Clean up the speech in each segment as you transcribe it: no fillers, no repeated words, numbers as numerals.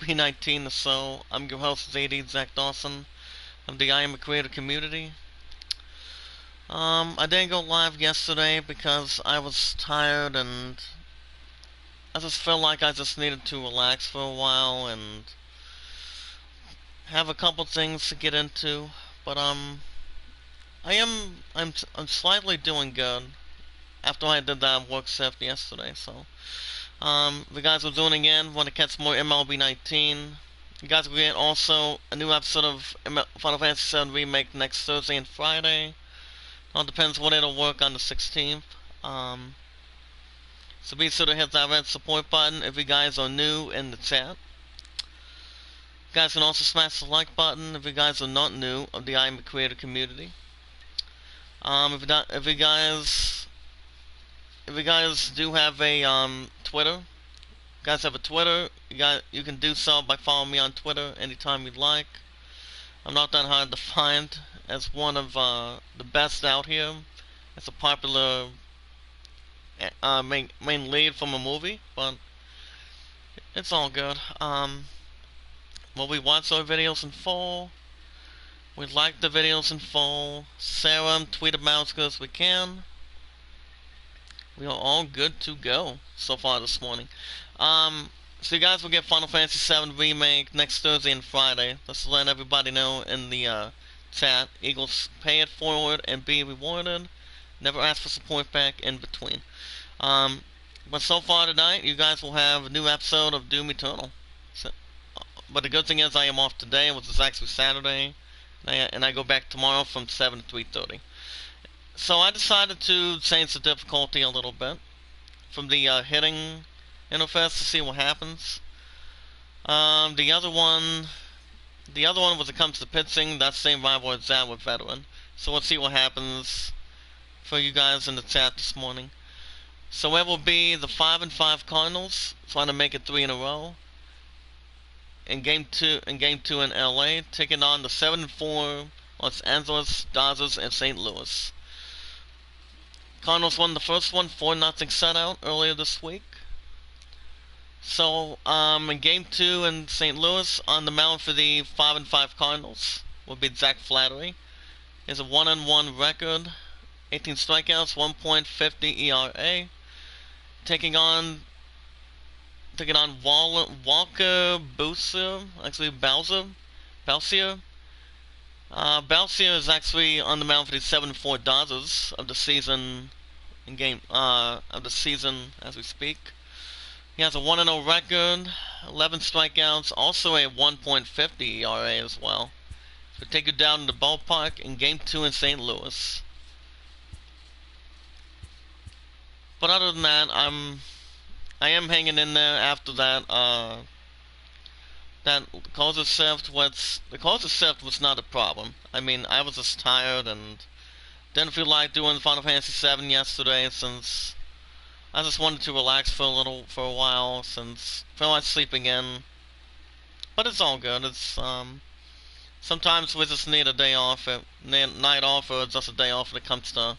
MLB 19 or so. I'm your host, ZD Zach Dawson of the Iamacreator community. I didn't go live yesterday because I was tired and I just felt like I just needed to relax for a while and have a couple things to get into. But I'm slightly doing good after I did that work shift yesterday. So the guys are doing again. Want to catch more MLB 19. You guys will get also a new episode of Final Fantasy VII Remake next Thursday and Friday. All depends when it'll work on the 16th. So be sure to hit that red support button if you guys are new in the chat. You guys can also smash the like button if you guys are not new of the Iamacreator community. If you guys do have a Twitter, guys have a Twitter, you can do so by following me on Twitter anytime you'd like. I'm not that hard to find as one of the best out here. It's a popular main lead from a movie, but it's all good. Well, we watch our videos in full. We like the videos in full. Share them, tweet them out as good as we can. We are all good to go so far this morning. So you guys will get Final Fantasy VII Remake next Thursday and Friday. Let's let everybody know in the chat. Eagles, pay it forward and be rewarded. Never ask for support back in between. But so far tonight, you guys will have a new episode of Doom Eternal. But the good thing is I am off today, which is actually Saturday. And I go back tomorrow from 7 to 3:30. So I decided to change the difficulty a little bit from the hitting interface to see what happens. The other one when it comes to pitching, that's the same vibe as that with veteran. So let's see what happens for you guys in the chat this morning. So it will be the 5-5 Cardinals trying to make it 3 in a row. In game two in LA, taking on the 7-4 Los Angeles Dodgers and St. Louis. Cardinals won the first one 4-0 shutout earlier this week. So in game 2 in St. Louis, on the mound for the 5-5 Cardinals will be Zach Flattery. He has a 1-1 record, 18 strikeouts, 1.50 ERA. Taking on Walker Bowser, actually Bowser. Bowser is actually on the mound for the 7-4 Dodgers of the season as we speak. He has a 1-0 record, 11 strikeouts, also a 1.50 ERA as well. So take you down to the ballpark in game 2 in St. Louis. But other than that, I am hanging in there after that. That causes shift was not a problem. I mean, I was just tired and didn't feel like doing Final Fantasy VII yesterday since I just wanted to relax for a while since I felt like sleeping in. But it's all good. It's sometimes we just need a day off, night off, or just a day off when it comes to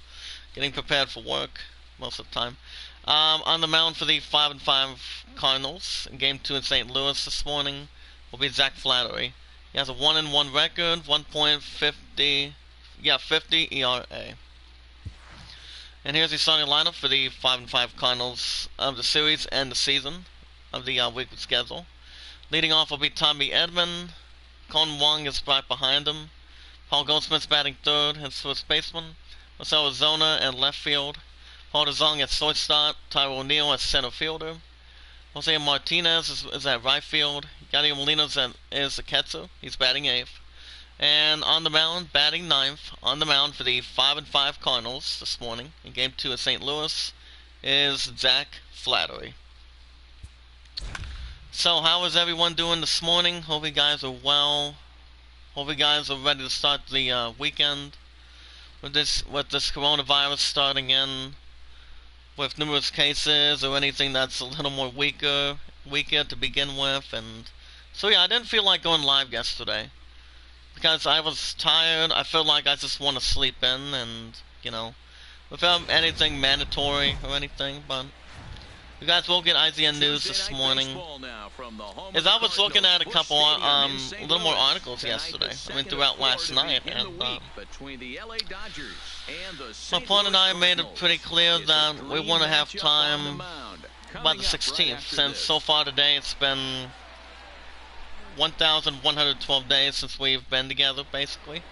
getting prepared for work most of the time. On the mound for the 5-5 Cardinals in game 2 in St. Louis this morning will be Zach Flattery. He has a 1-1 record, 50 ERA. And here's the starting lineup for the 5-5 Cardinals of the series and the season of the weekly schedule. Leading off will be Tommy Edman. Colin Wong is right behind him. Paul Goldsmith's batting third, his first baseman. Marcelo Zona at left field. Paul DeZong at shortstop. Tyro O'Neill at center fielder. Jose Martinez is at right field. Yadier Molina is the catcher. He's batting eighth. And on the mound, batting ninth, on the mound for the 5-5 Cardinals this morning in game 2 at St. Louis is Zach Flattery. So how is everyone doing this morning? Hope you guys are well. Hope you guys are ready to start the weekend with this coronavirus starting in with numerous cases or anything that's a little more weaker to begin with. And so yeah, I didn't feel like going live yesterday because I was tired. I felt like I just want to sleep in, and without anything mandatory or anything. But You guys will get IGN news this morning. As I was looking at a couple, a little more articles yesterday. I mean, throughout last night, and my opponent and I made it pretty clear that we want to have time by the 16th, since so far today it's been 1,112 days since we've been together, basically.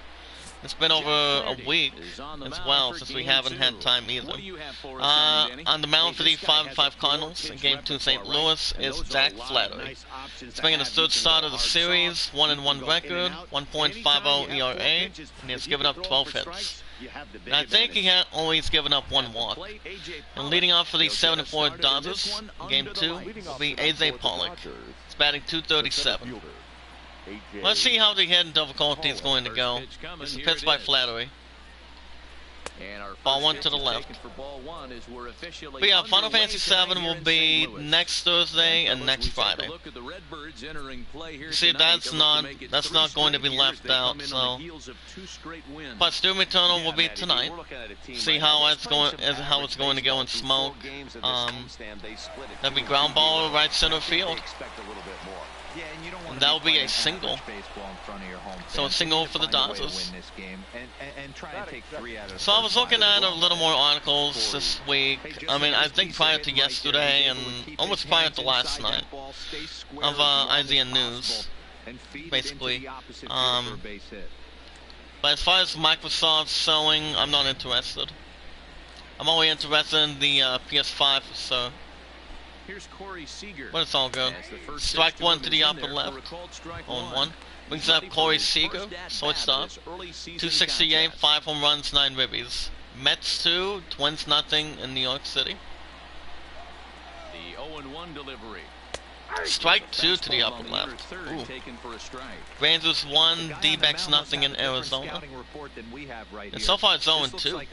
It's been over a week as well since we haven't had time either. On the mound for the 5-5 Cardinals in Game 2 St. Louis is Zach Flattery. He's bringing his third start of the series, 1-1 record, 1.50 ERA, and he has given up 12 hits. And I think he had always given up one walk. And leading off for the 7-4 Dodgers in Game 2 will be AJ Pollock. He's batting .237. Let's see how the hitting difficulty is going to go. It's a pitch by Flattery. Ball 1 to the left. But yeah, Final Fantasy VII will be next Thursday and next Friday. See, that's not going to be left out. So, but Doom Eternal will be tonight. See how it's going to go in Smoke. That'll be ground ball right center field. And that'll be a single. So a single for the Dodgers. So I was looking at a little more articles this week. I mean, I think prior to yesterday and almost prior to last night of IGN News, basically. But as far as Microsoft showing, I'm not interested. I'm only interested in the PS5, so. But it's all good. Strike 1 to the upper left. 0-1. Brings up Corey Seager, shortstop. 268, 5 home runs, 9 ribbies. Mets 2, Twins nothing in New York City. The 0-1 delivery. Strike 2 to the upper left. Ooh. Rangers 1, D-backs nothing in Arizona. And so far it's 0-2.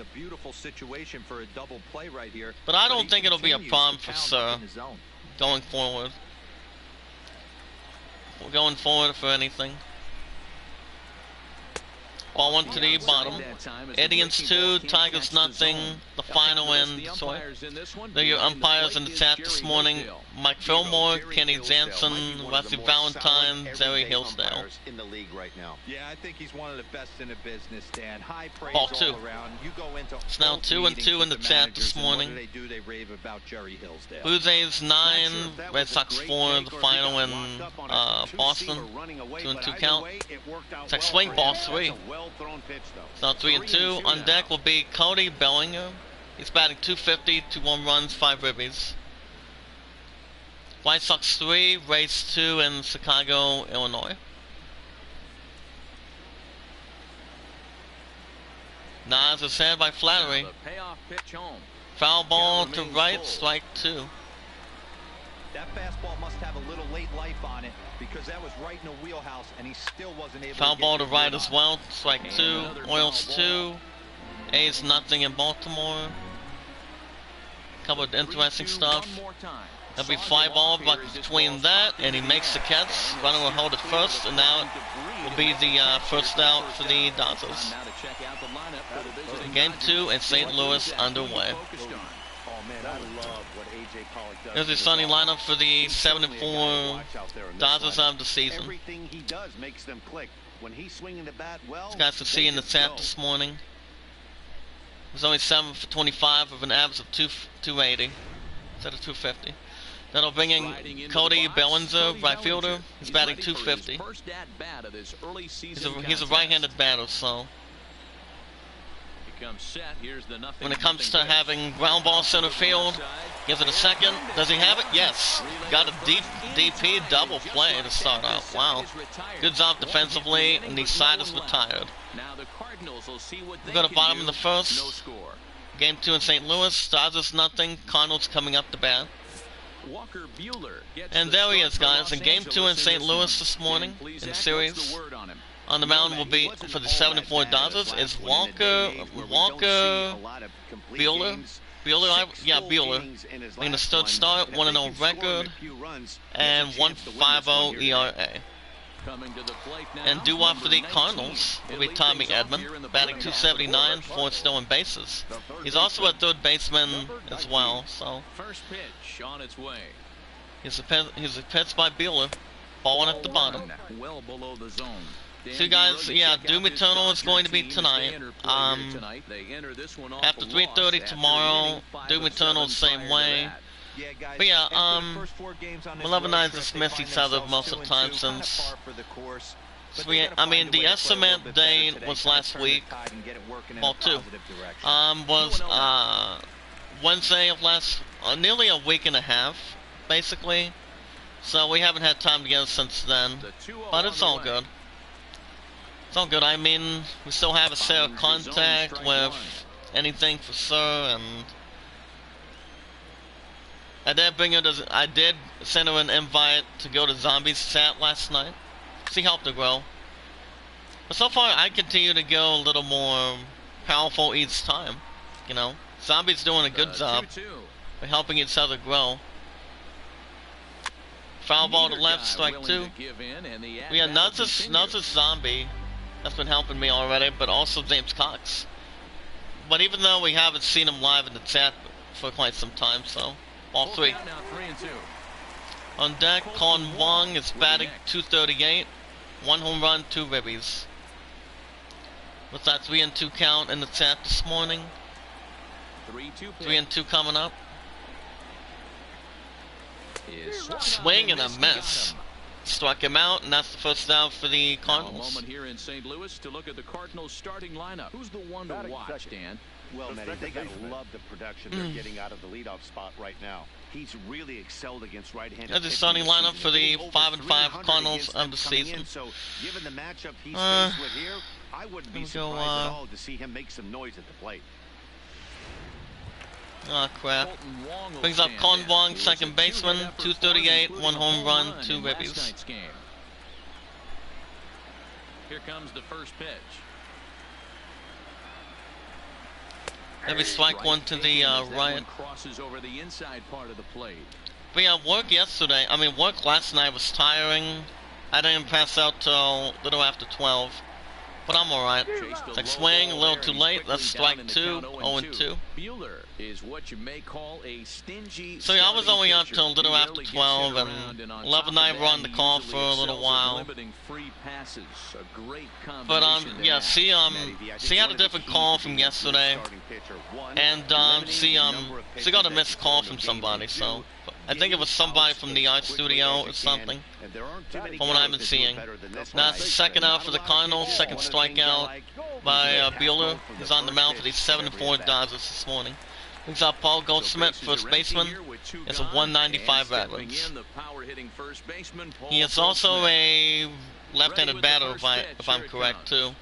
But I don't think it'll be a problem for Sir going forward. We're going forward for anything. Ball 1 to the bottom. Indians 2, Tigers nothing. The final end. So they're your umpires in the chat this morning. Mike Fillmore, Kenny Jansen, Rusty Valentine, Jerry Hillsdale. Yeah, I think he's one of the best in the business, Dan. High praise Ball 2. all around. You go into it's now 2-2 in the chat this morning. What do? They rave about Jerry Hillsdale. Blue Jays 9, Red Sox 4, the final in Boston. 2-2 count. It's like swing ball 3. It's now 3-2. On deck will be Cody Bellinger. He's batting .250, 2 home runs, 5 ribbies. White Sox 3, Rays 2 in Chicago, Illinois. Nas is headed by Flattery. Foul ball to right, strike 2. That fastball must have a little late life on it because that was right in the wheelhouse and he still wasn't able foul to ball to right as well, strike 2. Oils 2. A's nothing in Baltimore. Couple of interesting stuff. That'll be fly ball between that, and he makes the catch. Runner will hold it first, and now it will be the first out for the Dodgers. Game 2 in St. Louis underway. There's the sunny lineup for the 7-4 Dodgers of the season. This guys can see in the chat this morning. It was only 7 for 25 with an average of 280 instead of 250. That'll bring in Cody Bellinger, right fielder. He's batting .250. He's a right-handed batter, so when it comes to having ground ball center field, gives it a second. Does he have it? Yes. Got a DP double play to start out. Wow. Good job defensively, and the side is retired. We go to bottom of the first. Game 2 in St. Louis. Dodgers nothing. Cardinals coming up to bat. And there he is, guys. In Game 2 in St. Louis this morning in the series. On the mound will be for the 7-4 Dodgers is Walker Buehler. Buehler. In the third start, 1-0 record, and 1.50 ERA. And doo-wop for the Cardinals will be Tommy Edman, batting .279, 4 stolen bases. He's also a third baseman as well, so First pitch on its way. he's a pitch by Bueller, balling at the bottom. Well below the zone. So you guys, yeah, Doom Eternal is going to be tonight. After 3:30 tomorrow, Doom Eternal the same way. But yeah, we'll have a nice dismiss each other most of the time since. So I mean, the estimate date was last week. Well, two. Was Wednesday of nearly a week and a half, basically. So we haven't had time together since then. But it's all good. It's all good. I mean, we still have a set of contact with anything for sure, and I did send her an invite to go to Zombies chat last night. She helped her grow. But so far, I continue to go a little more powerful each time. You know, Zombies doing a good job by helping each other grow. Foul ball to left, strike two. Yeah, not just Zombie that's been helping me already, but also James Cox. But even though we haven't seen him live in the chat for quite some time, so all three. On deck, Colin Wong is batting .238, 1 home run, 2 ribbies. With that 3-2 count in the chat this morning. 3-2 coming up. Swing and a miss. Struck him out, and that's the first out for the Cardinals. Moment here in St. Louis to look at the Cardinals starting lineup. Who's the one to watch, Dan? Well, Manny, they gotta love the production they're getting out of the leadoff spot right now. He's really excelled against right-handed. That's the starting lineup for the 5-5 Cardinals of the season. So, given the matchup he's faced with here, I wouldn't be surprised at all to see him make some noise at the plate. Oh crap. Brings up Colin Wong, second baseman, .238, 1 home run, 2 ribbies. Here comes the first pitch. Maybe strike one to the right. Crosses over the inside part of the plate. But yeah, work last night was tiring. I didn't pass out till a little after 12. But I'm alright. Like swing, a little too late. That's strike 2, 0-2. So yeah, I was only up till a little after 12, and 11 I were on the call for a little while. But yeah, she had a different call from yesterday, and she got a missed call from somebody. So I think it was somebody from the art studio or something, from what I've been seeing. Now it's the second out for the Cardinals, second strikeout by Bueller. He's on the mound for the 7-4 Dodgers this morning. Brings up Paul Goldschmidt, first baseman. It's a 195 average. He is also a left-handed batter, if I'm correct, too.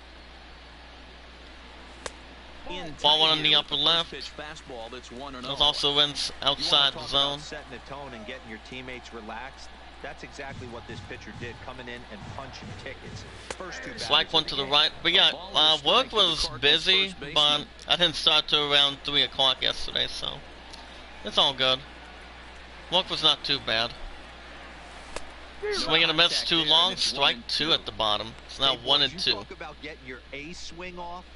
Ball one on the upper left. There's also ends outside the zone. Setting the tone and getting your teammates relaxed. That's exactly what this pitcher did, coming in and punching tickets. First 2 Strike one to the right. But yeah, work was busy, but I didn't start till around 3 o'clock yesterday, so it's all good. Work was not too bad. Swing and a miss too long, strike 2 at the bottom. It's now 1-2.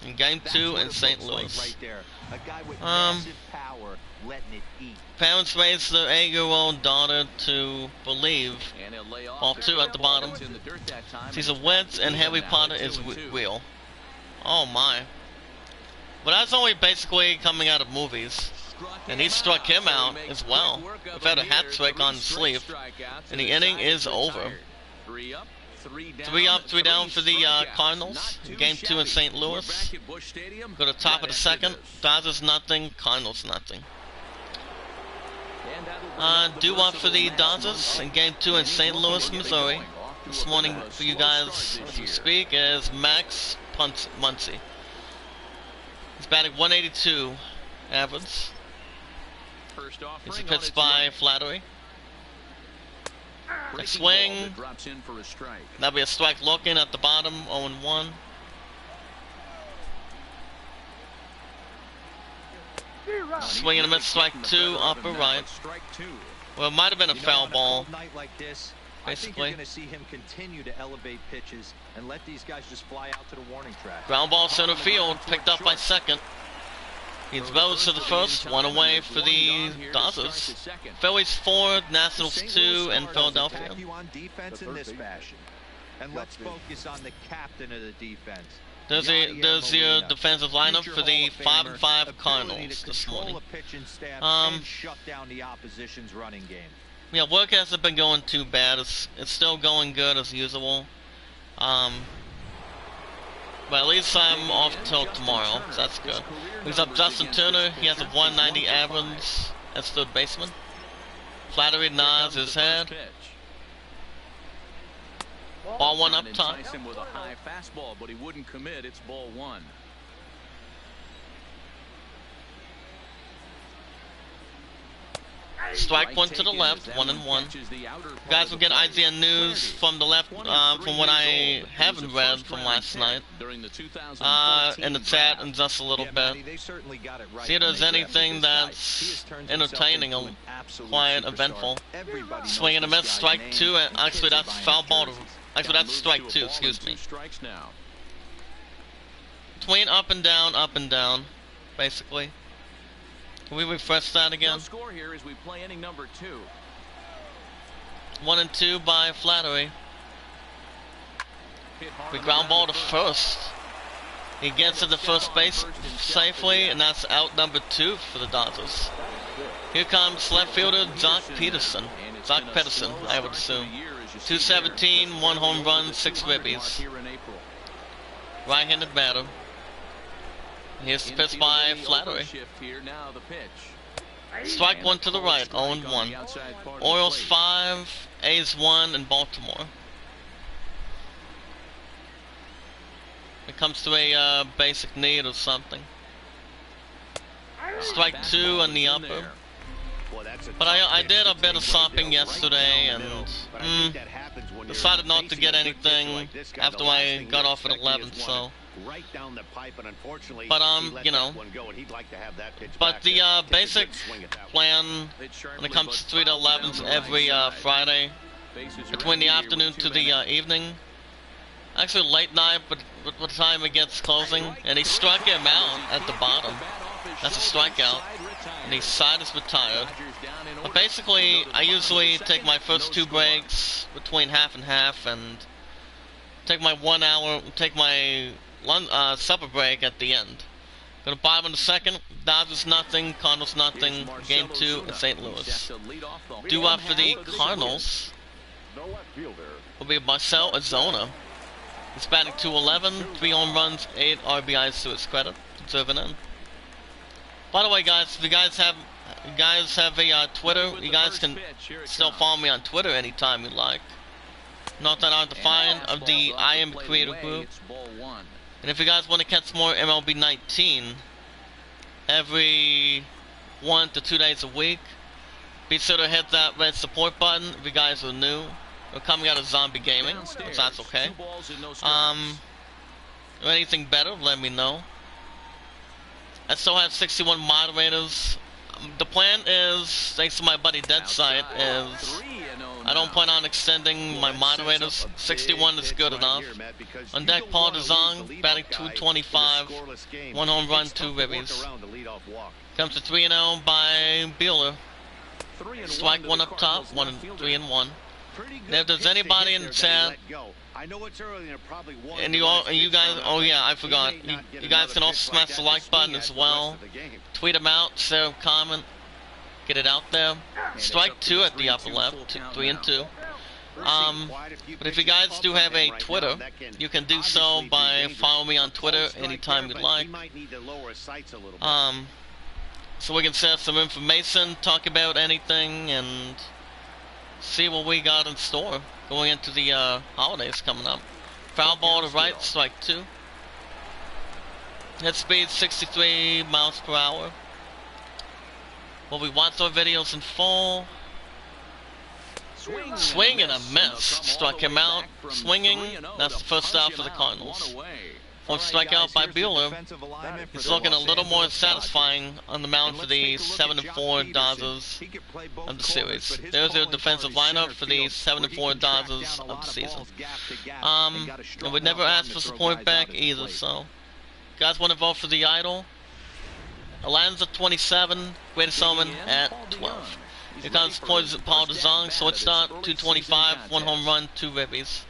In game 2 in St. Louis. Parents raised their 8-year-old daughter to believe. Ball 2 at the bottom. She's a witch and Harry Potter is real. Oh my. But that's only basically coming out of movies. And he struck him out as well. We've had a hat trick on the sleeve. And the inning is over. 3 up, 3 down for the Cardinals. Game 2 in St. Louis. Go to top of the second. Dodgers nothing, Cardinals nothing. Doo-wop for the Dodgers in Game 2 in St. Louis, Missouri. This morning for you guys as we speak is Max Muncy. He's batting 182 average. It's a pitch by Flattery. A swing. That'll be a strike looking at the bottom, 0-1. Swing and a miss, strike 2, upper right. Well, it might have been a foul ball. I think you're basically. going to see him continue to elevate pitches and let these guys just fly out to the warning track. Ground ball center field, picked up by second. He's Bowes to the first, one away for the Dodgers. Phillies 4, Nationals 2, and Philadelphia. Attack you on defense in this fashion. And let's focus on the captain of the defense. There's your defensive lineup for the 5-5 Cardinals this morning. Shut down the opposition's running game. Yeah, work hasn't been going too bad. It's still going good as usual. But at least I'm off till tomorrow, so that's good. He's up Justin Turner. He has a 190 average as third baseman. Flattery nods his head. Ball one up top. Entice him with a high fastball, but he wouldn't commit. It's ball one. Strike one to the left, 1-1. Guys, we'll get IGN news from the left, from what I haven't read from last night, in the chat in just a little bit. See if there's anything that's entertaining or quite eventful. Swing and a miss, strike two, and actually that's foul ball. Actually that's strike two, excuse me. Between up and down, basically. Can we refresh that again? No score here as we play inning number 2. 1 and 2 by Flattery. We ground ball to first. He gets to the first base safely, and that's out number 2 for the Dodgers. Here comes left fielder Jock Peterson. Jock Pederson, I would assume. 217, 1 home run, 6 ribbies. Right-handed batter. Here's the pitch by Flattery. Strike one to the right, 0-1. Orioles 5, A's 1 in Baltimore. It comes to a basic need or something. Strike 2 on the upper. But I did a bit of shopping yesterday and decided not to get anything after I got off at 11, so. But you know, but the basic plan when it comes to 3 to 11s every Friday between the afternoon to the evening, actually late night, but what time it gets closing, and he struck him out at the bottom. That's a strikeout, and his side is retired. But basically, I usually take my first 2 breaks between half and half, and take my 1 hour, take my supper break at the end. Go to bottom of the second. Dodgers nothing, Cardinals nothing. Game 2 in St. Louis. Due up for the Cardinals will be Marcell Ozuna. He's batting .211, 3 home runs, 8 RBIs to his credit. Deserving in. By the way, guys, if you guys have a Twitter, you guys can still follow me on Twitter anytime you like. Not that hard to find, of the Iamacreator group. And if you guys want to catch more MLB 19 every 1 to 2 days a week, be sure to hit that red support button if you guys are new. We're coming out of Zombie Gaming, if that's okay. Or anything better, let me know. I still have 61 moderators. The plan is, thanks to my buddy Deadsight, is I don't plan on extending my moderators. 61 is good enough. On deck, Paul DeZong, batting .225, 1 home run, 2 ribbies. Comes to 3-0 by Bueller. Strike 1 up top, 3-1. And if there's anybody in the chat, and you guys, oh yeah, I forgot. You guys can also smash the like button as well. Tweet them out, share, comment, get it out there. Strike 2 at the upper left, 3 and 2. But if you guys do have a Twitter, you can do so by following me on Twitter anytime you'd like. So we can share some information, talk about anything, and see what we got in store going into the holidays coming up. Foul ball to right, strike 2. Hit speed 63 miles per hour. Will we watch our videos in full? Swing and a miss. Struck him out. Swinging. That's the first out for the Cardinals. or strikeout by Buehler. He's looking a little more satisfying on the mound for the 7-4 Dodgers of the series. There's their defensive lineup for the 7-4 Dodgers of the season. And we never asked for support back either, so guys want to vote for the idol? Aladdin's at 27, Greatest Showman at 12. Here comes Paul DeJong, shortstop, 225, 1 home run, 2 ribbies.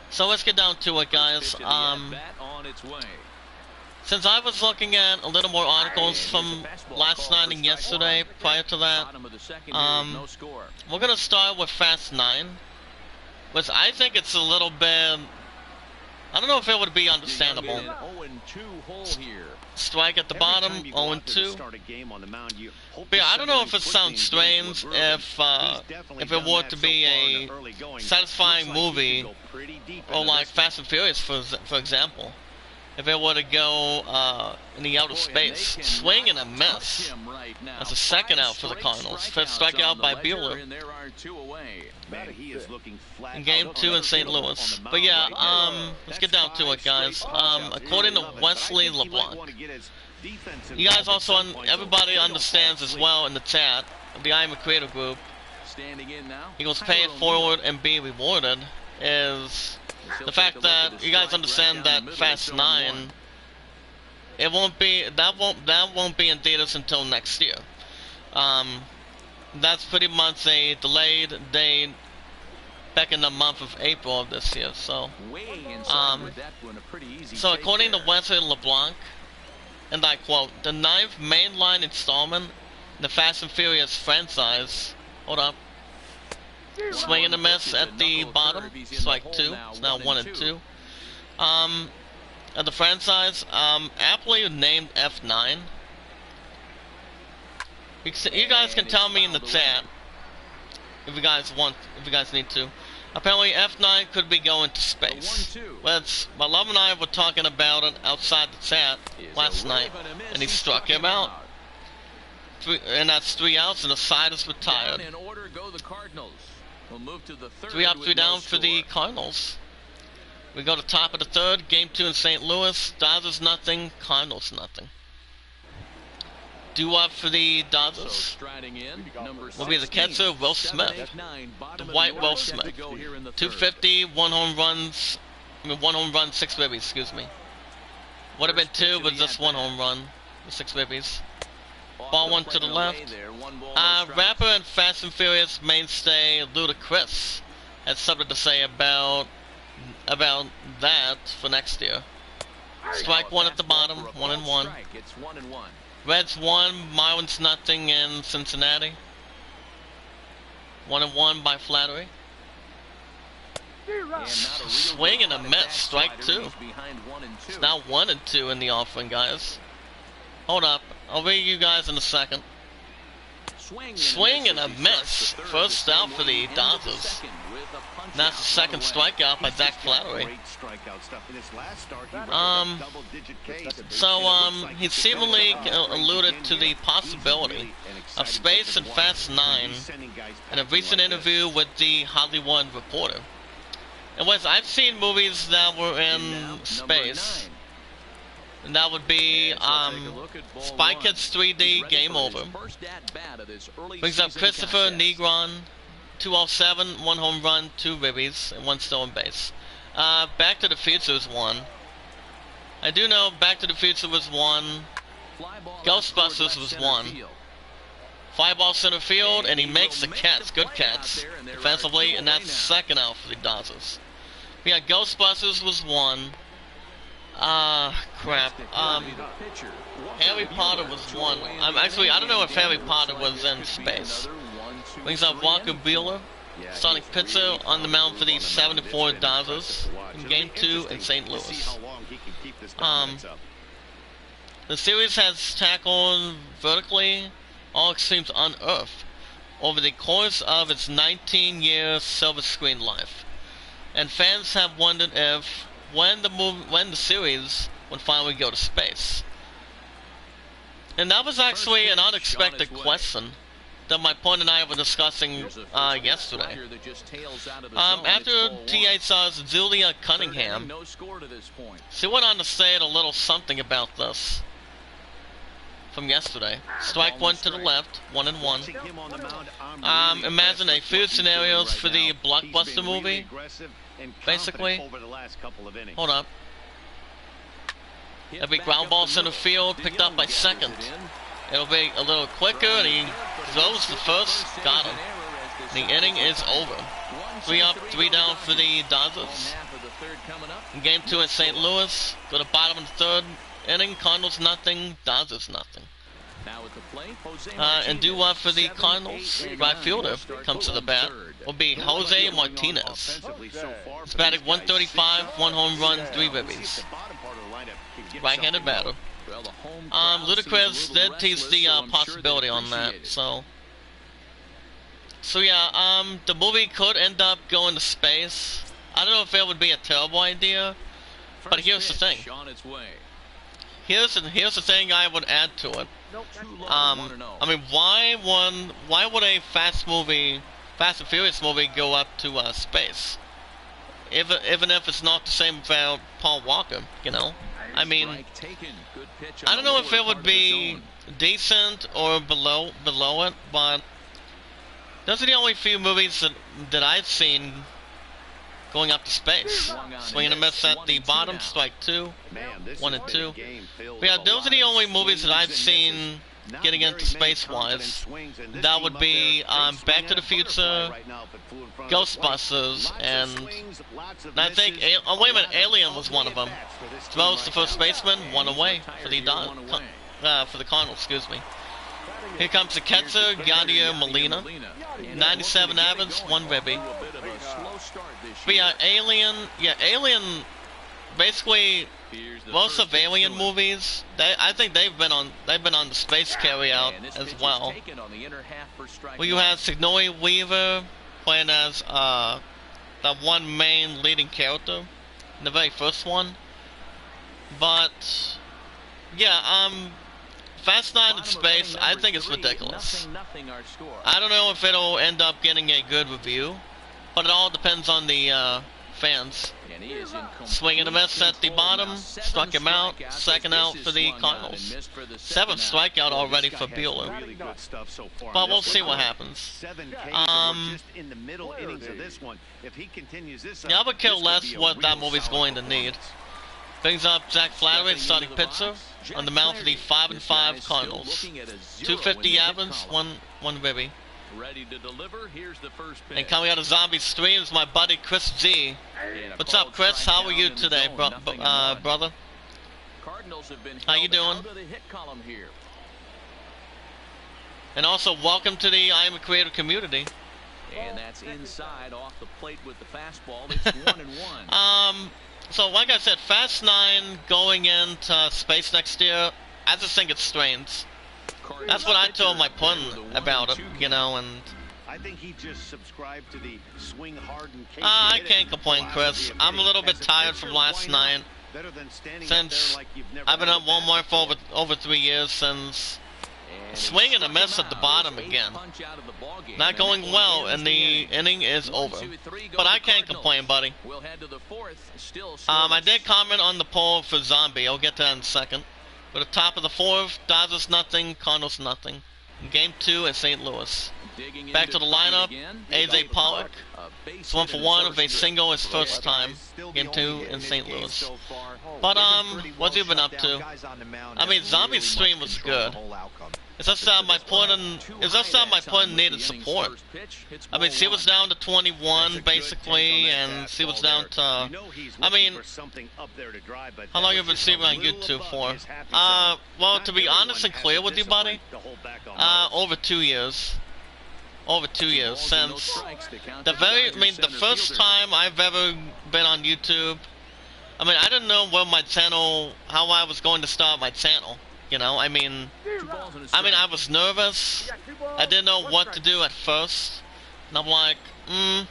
So let's get down to it, guys. Since I was looking at a little more articles from last night and yesterday, prior to that, we're going to start with Fast 9, which I think it's a little bit, I don't know if it would be understandable. Strike at the bottom, 0-2. But yeah, I don't know if it sounds strange if it were to be a satisfying movie, or like Fast and Furious, for example. If it were to go in the outer space, swing and a miss. That's a second out for the Cardinals. Fifth strikeout by Buehler in Game 2 in St. Louis. But yeah, let's get down to it, guys. According to Wesley LeBlanc, you guys also, everybody understands as well in the chat of the Iamacreator group, Eagles Payitforward and be rewarded, is the fact that you guys understand that Fast 9, it won't be, that won't be in theaters until next year. That's pretty much a delayed date back in the month of April of this year. So according to Wesley LeBlanc, and I quote, the 9th mainline installment in the Fast and Furious franchise, hold up, swing and a miss at the bottom, strike 2, it's now 1-2. At the franchise, aptly named F9. You guys can tell me in the chat if you guys want, if you guys need to. Apparently F9 could be going to space. My love and I were talking about it outside the chat last night, and he struck him out. And that's 3 outs, and the side is retired. 3 up, 3 down for the Cardinals. We go to top of the 3rd, Game 2 in St. Louis. Dodgers nothing, Cardinals nothing. Due up for the Dodgers will be the catcher, Will Smith. The white Will Smith. 250, 1 home run, 6 ribbies, excuse me. Would have been 2, but just 1 home run with 6 ribbies. Ball 1 to the left. Rapper and Fast and Furious mainstay Ludacris had something to say about that for next year. Strike 1 at the bottom, 1-1. Reds 1, Marlins nothing in Cincinnati. 1-1 by Flattery. Swing and a miss, strike 2. It's now 1-2 in the offering, guys. Hold up, I'll read you guys in a second. Swing and a miss. First out for the Dodgers. That's the second strikeout by Zach Flattery. He seemingly alluded to the possibility of space in Fast 9 in a recent interview with the Hollywood Reporter. And I've seen movies that were in space. And that would be Spy Kids 3D, Game Over. Brings up Christopher Negron, 207, 1 home run, 2 ribbies, and 1 stolen base. Back to the Future is 1. I do know Back to the Future was 1. Ghostbusters was 1. Fly ball center field, and he makes the catch. Good catch defensively, and that's second out for the Dodgers. We had Ghostbusters was 1. Crap. Harry Potter was 1. Actually, I don't know if Harry Potter was in space. Brings up Walker Buehler, starting pitcher on the mound for the 7-4 Dodgers in Game 2 in St. Louis. The series has tackled vertically all extremes on Earth over the course of its 19-year silver screen life, and fans have wondered if when the series would finally go to space. And that was actually an unexpected question that my opponent and I were discussing yesterday. After TA saw Julia Cunningham, she went on to say a little something about this from yesterday. Strike one to the left, 1-1. Imagine a few scenarios for the blockbuster movie. Basically, hold up. It'll be ground ball center field, picked up by second. It'll be a little quicker, and he throws the first, got him. The inning is over. 3 up, 3 down for the Dodgers. In game 2 in St. Louis, go to bottom of the third inning, Cardinals nothing, Dodgers nothing. And do what for the Cardinals? Right fielder comes to the bat. Will be Jose Martinez. He's batting .135, 1 home run, 3 ribbies. Right-handed batter. Ludacris did tease the possibility on that, so yeah, the movie could end up going to space. I don't know if it would be a terrible idea, but here's the thing. Here's the thing I would add to it. I mean, why would a Fast and Furious movie go up to space? Even if it's not the same about Paul Walker, you know? I mean, I don't know if it would be decent or below it, but those are the only few movies that I've seen going up to space. Swing and a miss at the bottom, strike 2, 1 and 2. But yeah, those are the only movies that I've seen getting into space-wise. That would be Back to the Future, Ghostbusters, and I think, oh wait a minute, Alien was one of them. Throws the first baseman, 1 away for the Cardinals, excuse me. Here comes the catcher, Yadier Molina. 97 average, 1 ribby. But yeah, Alien, basically, most of Alien movies, I think they've been on the space carryout as well. Well, you have Sigourney Weaver playing as that one main leading character in the very first one. But yeah, Fast 9 in space, I think it's ridiculous. I don't know if it'll end up getting a good review, but it all depends on the fans. Swing and a miss at the bottom, struck him out, second out for the Cardinals. 7th strikeout already for Bueller. But we'll see what happens. Yeah, I would care less what that movie's going to need. Brings up Zach Flattery, starting pitcher, on the mound for the 5-5 Cardinals. 250 average, 1 ribby. Ready to deliver. Here's the first pitch. And coming out of Zombie Stream is my buddy Chris G. What's up, Chris? How are you today, brother? How you doing? And also, welcome to the Iamacreator community. And that's inside off the plate with the fastball. It's 1-1. So like I said, Fast 9 going into space next year, I just think it's strange. That's what I told my pun about it, you know, and I think he just subscribed to the swing hard and I can't complain, Chris. I'm a little bit tired from last night. Since I've been at Walmart for over 3 years, since swing and a miss at the bottom again. Not going well, and the inning is over. But I can't complain, buddy. I did comment on the poll for Zombie. I'll get to that in a second. We're at the top of the 4th, Dodgers nothing, Cardinals nothing. In game 2 in St. Louis. Back to the lineup, AJ Pollock. It's 1 for 1 of a single his first time. Game 2 in St. Louis. But what's he been up to? I mean, Zombie's stream was good. It's just that my opponent needed support. I mean, she was down to 21 basically, and she was down to, I mean, how long have you been streaming on YouTube for? Well, to be honest and clear with you, buddy, over 2 years. Over 2 years, since the first time I've ever been on YouTube. I mean, I didn't know where my channel, how I was going to start my channel. You know, I mean, I was nervous. I didn't know what to do at first. And I'm like, I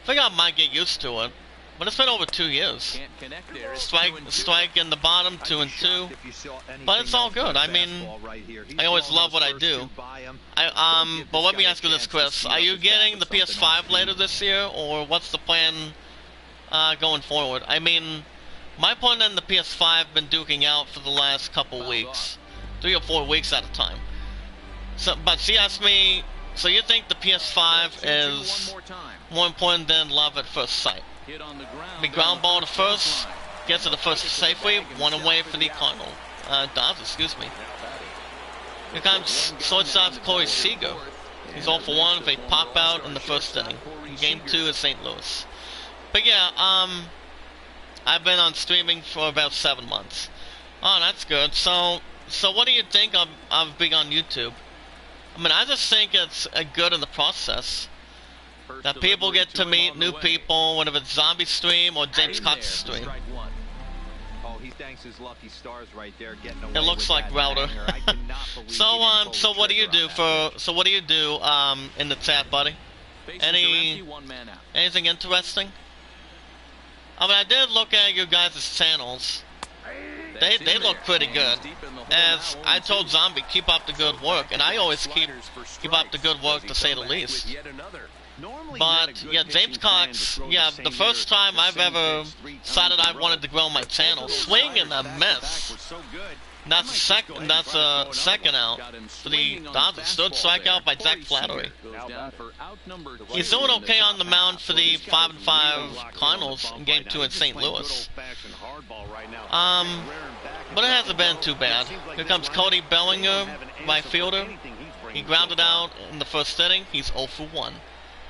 think I might get used to it. But it's been over 2 years. Can't connect there. It's Strike in the bottom, 2 and 2. But it's all good. I mean, I always love what I do. But let me ask you this, Chris. Are you getting the PS5 later this year, or what's the plan going forward? I mean, my opponent and the PS5 have been duking out for the last couple weeks. 3 or 4 weeks at a time. So, but she asked me, so you think the PS5 is more important than love at first sight? The ground ball to first, gets to the first safely, 1 away for the Cardinal. Dodgers, excuse me. Here comes shortstop Corey Seager. He's 0 for 1 with a pop out in the first inning. Game 2 is St. Louis. But yeah, I've been on streaming for about 7 months. Oh, that's good. So what do you think of being on YouTube? I mean, I just think it's good in the process. That people get to meet new people, whether it's Zombie stream or James Cox stream. Oh, he thanks his lucky stars right there, getting away it looks with like that Router. So what do you do in the chat, buddy? Anything interesting? I mean, I did look at you guys' channels. They look pretty good. As I told Zombie, keep up the good work, and I always keep up the good work to say the least. But yeah, James Cox, yeah, the first time I've ever decided I wanted to grow my channel, swing and a miss. That's a second out for the Dodgers. Third strikeout by Zach Flattery. He's doing okay on the mound for the 5-5 Cardinals in Game 2 in St. Louis. But it hasn't been too bad. Here comes Cody Bellinger, my fielder. He grounded out in the first inning. He's 0 for 1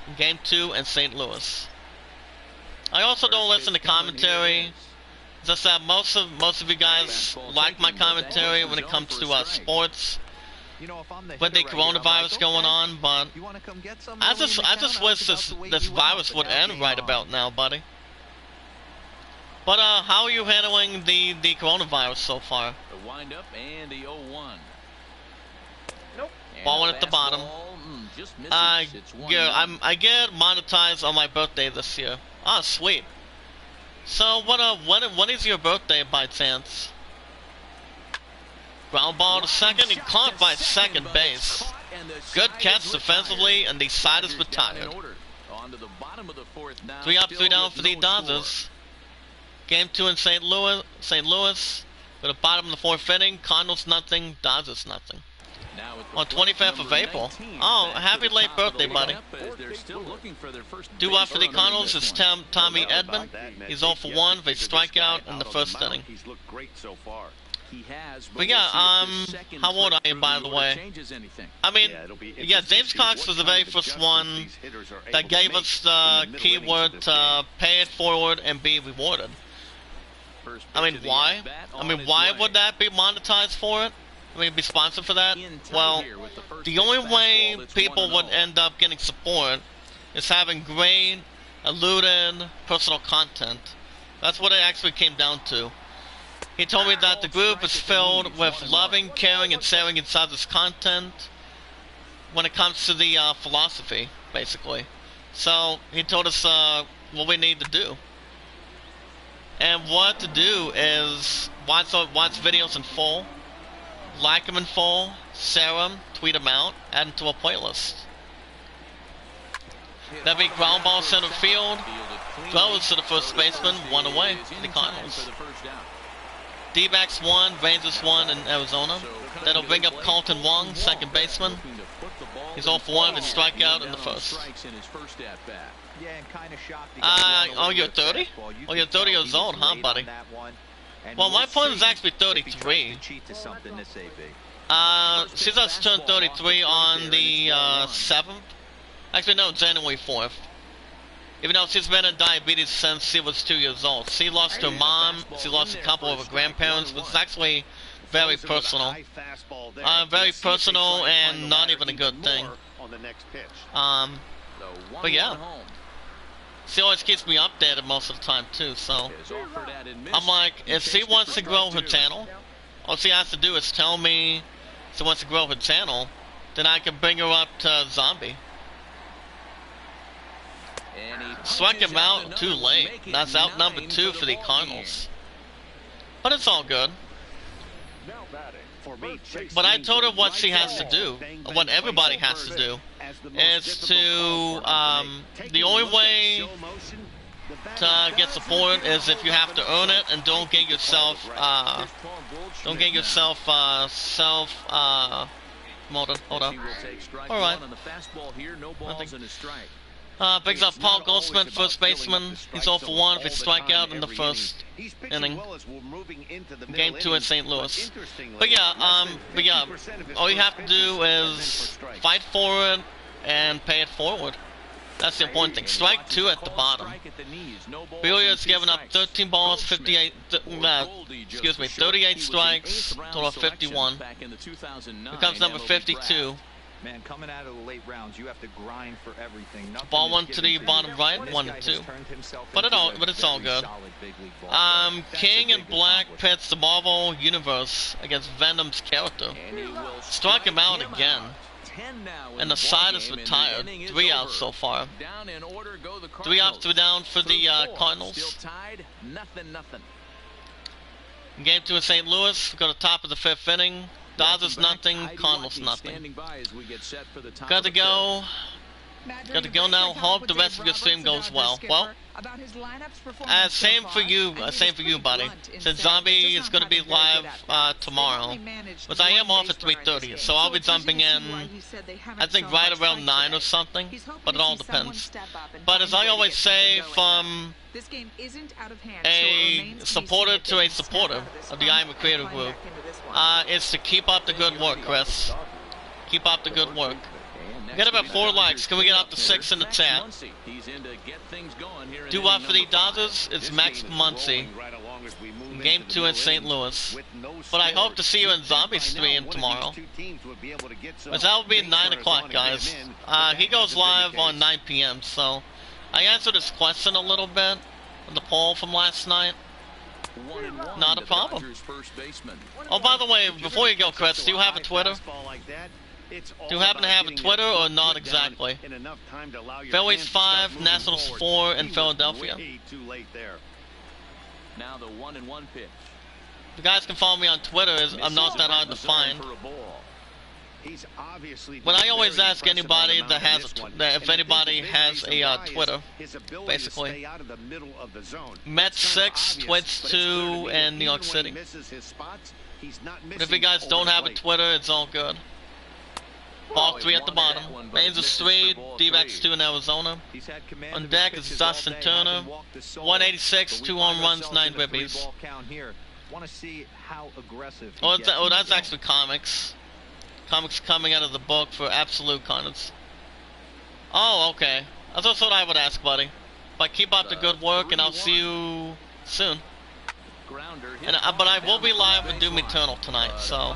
in Game 2 in St. Louis. I also don't listen to commentary. Just that most of you guys like my commentary when it comes to sports, with the coronavirus going on. But I just wish this virus would end right about now, buddy. But how are you handling the coronavirus so far? The windup and the 0-1. Nope. Balling at the bottom. Yeah, I get monetized on my birthday this year. Ah, sweet. So what is your birthday by chance? Ground ball to second, he caught by second base. Good catch defensively, and the side is retired. 3 up, 3 down for the Dodgers. Game 2 in St. Louis. With the bottom of the 4th inning, Cardinals nothing, Dodgers nothing. On 25th of April. Oh, happy late birthday, buddy. Due up for the Cardinals is Tommy Edman. He's 0 for 1 with a strikeout in the first inning. But yeah, how old are you, by the way? I mean, yeah, James Cox was the very first one that gave us the keyword to pay it forward and be rewarded. I mean, why? Why would that be monetized for it? I mean, be sponsored for that? Well, the only way people would end up getting support is having great, alluded, personal content. That's what it actually came down to. He told me that the group is filled with loving, caring, and sharing each other's content when it comes to the philosophy, basically. So, he told us what we need to do. And what to do is watch videos in full, like them in full, share them, tweet them out, add them to a playlist. That'd be ground ball center field, throws to the first baseman, 1 away for the Cardinals. D-backs 1, Rangers 1 in Arizona. That'll bring up Colton Wong, second baseman. He's 0 for 1 with a strikeout in the first. Oh, you're 30? Oh, you're 30 years old, huh, buddy? Well, my opponent is actually 33. She's just turned 33 on the 7th. Actually, no, January 4th. Even though she's been in diabetes since she was 2 years old. She lost her mom, she lost a couple of her grandparents, but it's actually very personal. Very personal and not even a good thing. But yeah. She always keeps me updated most of the time too, so I'm like, if she wants to grow her channel, all she has to do is tell me she wants to grow her channel, then I can bring her up to Zombie. Struck him out too late. That's out number 2 for the Cardinals. But it's all good. But I told her what she has to do, what everybody has to do, is to, the only way to get support is if you have to earn it, and don't get yourself, hold on. Alright. Brings up Paul Goldsmith, first baseman. He's 0 for 1 if he strike out in the first inning. Game 2 in St. Louis. But yeah, all you have to do is fight forward and pay it forward. That's the important thing. Strike 2 at the bottom. Billiard's given up 13 balls, 38 strikes, total of 51. Here comes number 52. Man, coming out of the late rounds, you have to grind for everything. Ball 1 to the bottom right, 1 and 2. But it's all good. King and Black pits the Marvel Universe against Venom's character. Struck him out again. And the side is retired. 3 outs so far. 3 outs, 3 down for the Cardinals. Game 2 in St. Louis. We go to top of the 5th inning. Dodgers nothing, Cardinals nothing. Got to go. Got to go now. Hope the rest of your stream goes well. Well, same for you, buddy. Since Zombie is going to be live tomorrow, but I am off at 3:30, so I'll be jumping in. I think right around 9 or something. But it all depends. But as I always say, from a supporter to a supporter of the Iamacreator group, is to keep up the good work, Chris. Keep up the good work. We got about 4 likes. Can we get up to 6 in the chat? Do what for the Dodgers? It's Max Muncy. Game 2 in St. Louis. But I hope to see you in Zombie stream tomorrow. But that will be at 9 o'clock, guys. He goes live on 9 p.m. So I answered his question a little bit on the poll from last night. Not a problem. Oh, by the way, before you go, Chris, do you have a Twitter? Do you happen to have a Twitter or not exactly? Phillies 5, Nationals 4 in Philadelphia. Now the 1-1 pitch. You guys can follow me on Twitter. I'm not that hard to find. But I always ask anybody that has if anybody has a Twitter, basically. Mets 6, Twits 2, and New York City. But if you guys don't have a Twitter, it's all good. Ball 3 at the bottom. Rangers 3, D-backs 2 in Arizona. On deck is Dustin Turner. 186, 2 home runs, 9 ribbies. Oh, that's actually comics. Comics coming out of the book for absolute contents. Oh, okay. I thought I would ask, buddy. But keep up the good work, and I'll see you soon. But I will be live with Doom Eternal tonight, so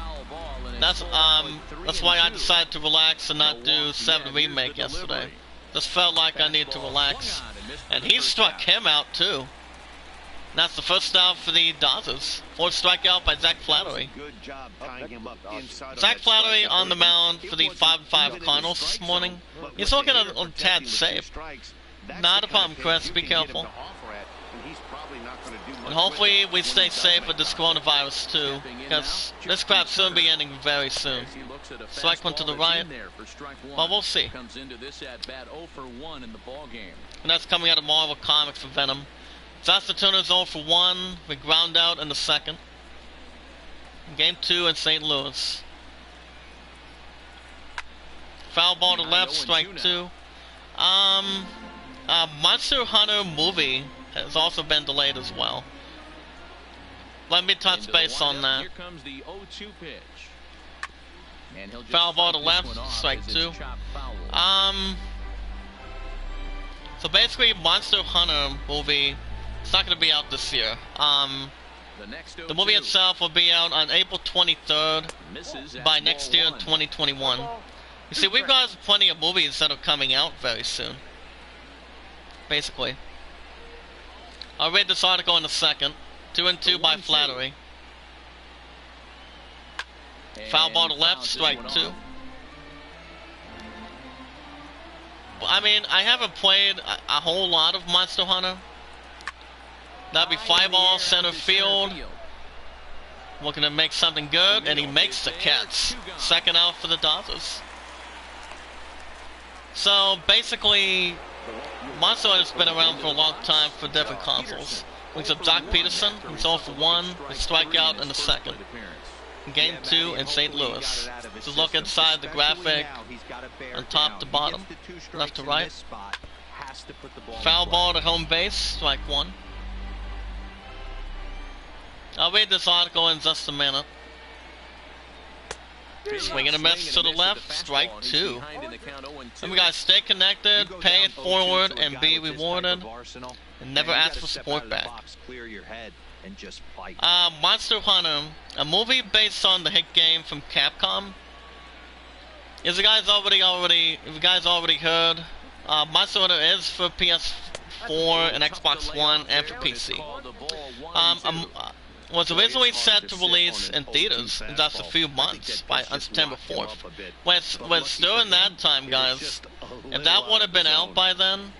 that's why I decided to relax and not do 7 Remake yesterday. Just felt like I needed to relax. And he struck him out too. And that's the first out for the Dodgers. 4th strikeout by Zach Flattery. Zach Flattery on the mound for the 5-5 Cardinals this morning. He's looking a tad safe. Not a problem, Chris. Be careful. And hopefully we stay safe with this coronavirus too, because this crap soon be ending very soon. Strike 1 to the right. Well, we'll see. And that's coming out of Marvel Comics for Venom. Dustin Turner's 0 for 1. We ground out in the 2nd. Game 2 in St. Louis. Foul ball to left, strike 2. Monster Hunter movie has also been delayed as well. Let me touch base on that. Foul ball to left, strike 2. So basically, Monster Hunter movie, it's not going to be out this year. The movie itself will be out on April 23rd by next year in 2021. You see, we've got plenty of movies that are coming out very soon. Basically. I'll read this article in a second. 2-2 by Flattery. Foul ball to left, strike 2. I mean, I haven't played a whole lot of Monster Hunter. That'd be fly ball, center field. Looking to make something good, and he makes the catch. Second out for the Dodgers. So basically, Monster Hunter's been around for a long time for different consoles. Brings up Doc Peterson, who's 0 for 1, with strikeout in the second. In Game 2 in St. Louis. So look inside the graphic, on top to bottom, left to right. Foul ball to home base, strike 1. I'll read this article in just a minute. Swing and a miss to the left, strike 2. And we gotta stay connected, pay it forward, and be rewarded, and never ask for support back. Monster Hunter, a movie based on the hit game from Capcom. As you guys already heard, Monster Hunter is for PS4 and Xbox One and for PC. Was originally set to release in theaters in just a few months on September 4th. Was during that time, guys, if that would have been out by then,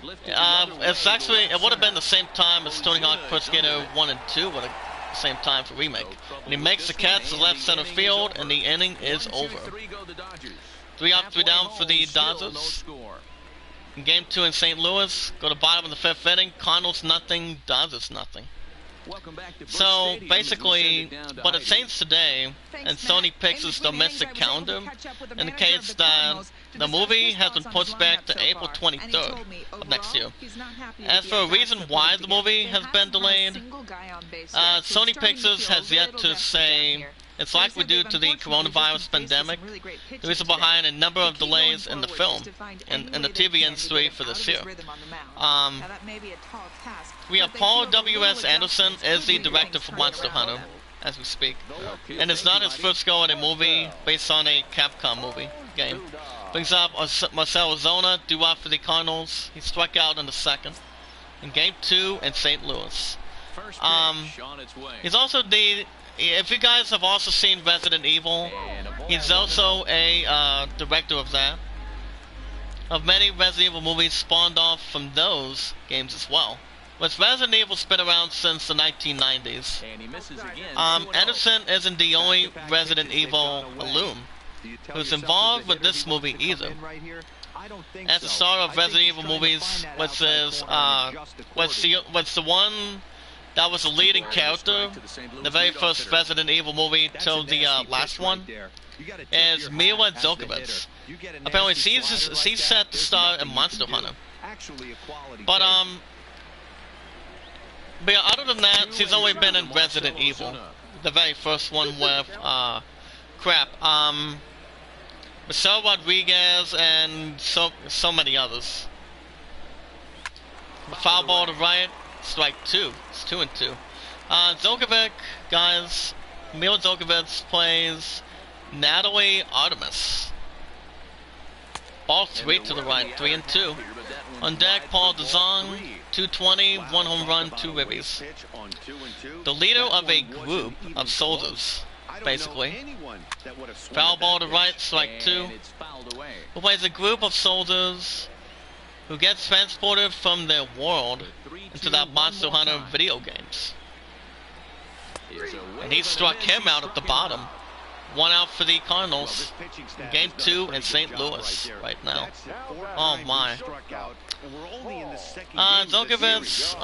it would have been the same time as Tony Hawk Pro Skater 1 and 2 would have the same time for remake. And he makes the catch to left center field, and the inning is over. 3 up, 3 down for the Dodgers. In Game 2 in St. Louis, go to bottom of the 5th inning, Cardinals nothing, Dodgers nothing. So basically, what it seems today, and Sony Pictures' domestic calendar, indicates that the movie has been pushed back to April 23rd of next year. As for a reason why the movie has been delayed, Sony Pictures has yet to say. It's likely due to the coronavirus pandemic. The reason behind a number of delays in the film and the TV industry for this year. We have Paul W.S. Anderson as the director for Monster Hunter, as we speak. And it's not his first go at a movie based on a Capcom movie game. Brings up Marcell Ozuna, due out for the Cardinals. He struck out in the second. In Game 2 in St. Louis. He's also the... If you guys have also seen Resident Evil, he's also a director of that. Of many Resident Evil movies spawned off from those games as well. But Resident Evil's been around since the 1990s. Anderson isn't the only Resident Evil alum who's involved with this movie either. As the star of Resident Evil movies, was the one that was the leading character, the very first Resident Evil movie till the last one, is Mila Jovovich. Apparently she's set to star in Monster Hunter. But yeah, other than that, she's only been in Resident Evil. The very first one with, Michelle Rodriguez and so many others. The foul ball to right. Strike 2. It's 2 and 2. Djokovic, guys. Mila Djokovic plays Natalie Artemis. Ball 3 to the right. 3 and 2. On deck, Paul DeZong. 220, 1 home run, 2 ribbies. The leader of a group of soldiers, basically. Foul ball to right. Strike 2. Who plays a group of soldiers who gets transported from their world into that Monster Hunter video games. And he struck him out at the bottom. 1 out for the Cardinals. Game 2 in St. Louis right now. Oh my. Djokovic's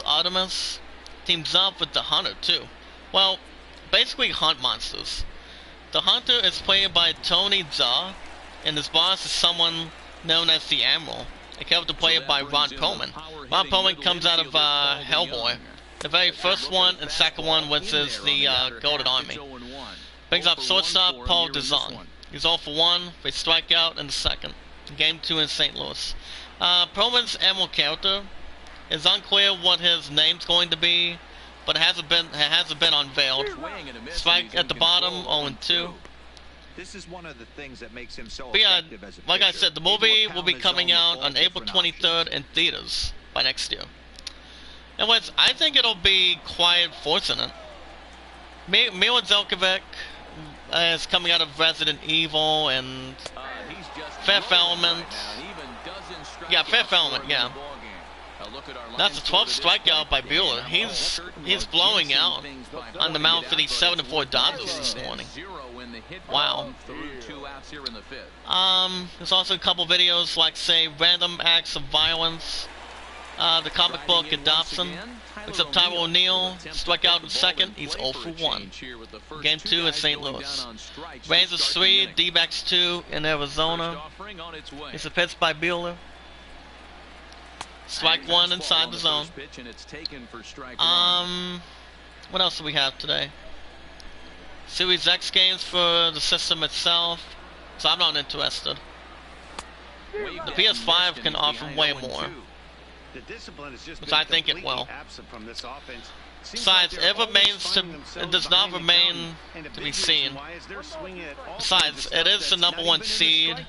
Artemis teams up with the Hunter too. Well, basically hunt monsters. The Hunter is played by Tony Jaa, and his boss is someone known as the Admiral, a character played by Ron Perlman. Ron Perlman comes out of Hellboy. The very first one and second one, which is the Golden Army. Brings up shortstop Paul DeZong. He's 0 for 1 with strikeout in the second. Game 2 in St. Louis. Perlman's Admiral character is unclear what his name's going to be, but it hasn't been unveiled. Strike at the bottom, 0 and 2. This is one of the things that makes him so effective as a like I said, the movie will be coming out on April 23rd in theaters by next year. Anyways, I think it'll be quite fortunate. Mila Jovovich, is coming out of Resident Evil and Fifth Element. Yeah, Fifth Element, yeah. That's a 12th strikeout by Buehler. He's blowing out on the mound for the 7-4 Dodgers this morning. Wow. There's also a couple videos like, say, random acts of violence. The comic book Adoption. Except Tyler O'Neill struck out in second. He's 0 for 1. Game 2 at St. Louis. Rangers 3, D-backs 2 in Arizona. It's a pitch by Buehler. Strike 1 inside the zone. What else do we have today? Series X games for the system itself. So I'm not interested. The PS5 can offer way more. Which I think it will. Besides, it does not remain to be seen. Besides, it is the #1 seed.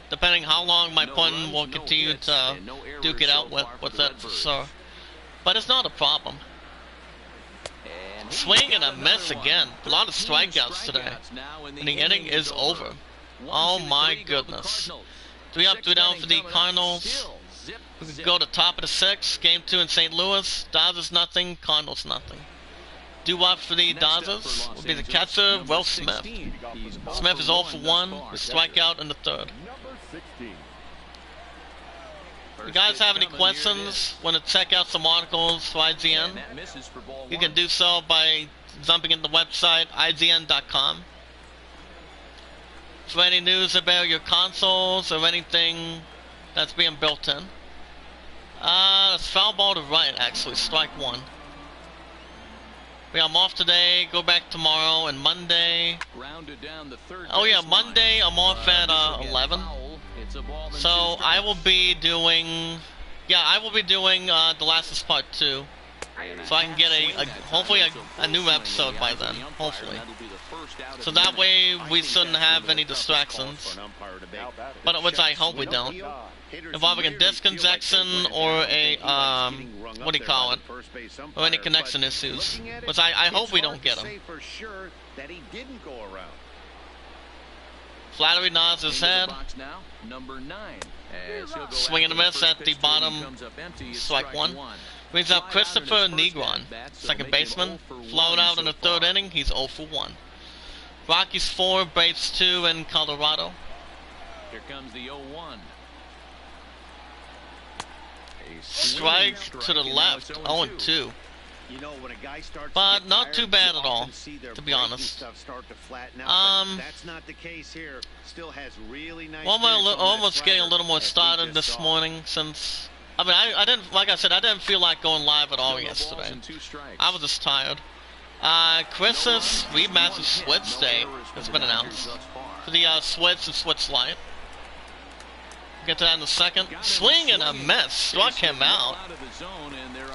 Depending how long my opponent will continue to duke it out with it, for sure. But it's not a problem. Swing and a miss again. A lot of strikeouts today. And the inning is over. Oh my goodness. 3 up, 3 down for the Cardinals. We could go to top of the 6th. Game 2 in St. Louis. Dodgers nothing, Cardinals nothing. Due up for the Dodgers will be the catcher, Will Smith. Smith is 0 for 1 with strikeout in the 3rd. If you guys have any questions, want to check out some articles for IGN, you can do so by jumping in the website IGN.com. For any news about your consoles or anything that's being built in. That's foul ball to right, actually, strike 1. I'm off today, go back tomorrow, and Monday. Oh yeah, Monday I'm off at 11. So I will be doing, The Last of Us Part 2. So I can get hopefully a new episode by then, hopefully. So that way we shouldn't have any distractions. But which I hope we don't. Involving a disc injection or a, what do you call it? Or any connection issues. Which I hope we don't get them. Flattery nods his head. Swing and a miss at the bottom. Strike 1. Brings up Christopher Negron, second baseman. Flown out in the 3rd inning. He's 0 for 1. Rockies 4, Braves 2 in Colorado. Here comes the 0-1. Strike to the left, 0-2. But not too bad at all, to be honest. Well, I'm almost getting a little more started this morning since... I mean, I didn't, like I said, I didn't feel like going live at all yesterday. I was just tired. Chris's remastered Switch Day has been announced for the Switch and Switch Lite. Get to that in a second. Swing and a miss, struck him out.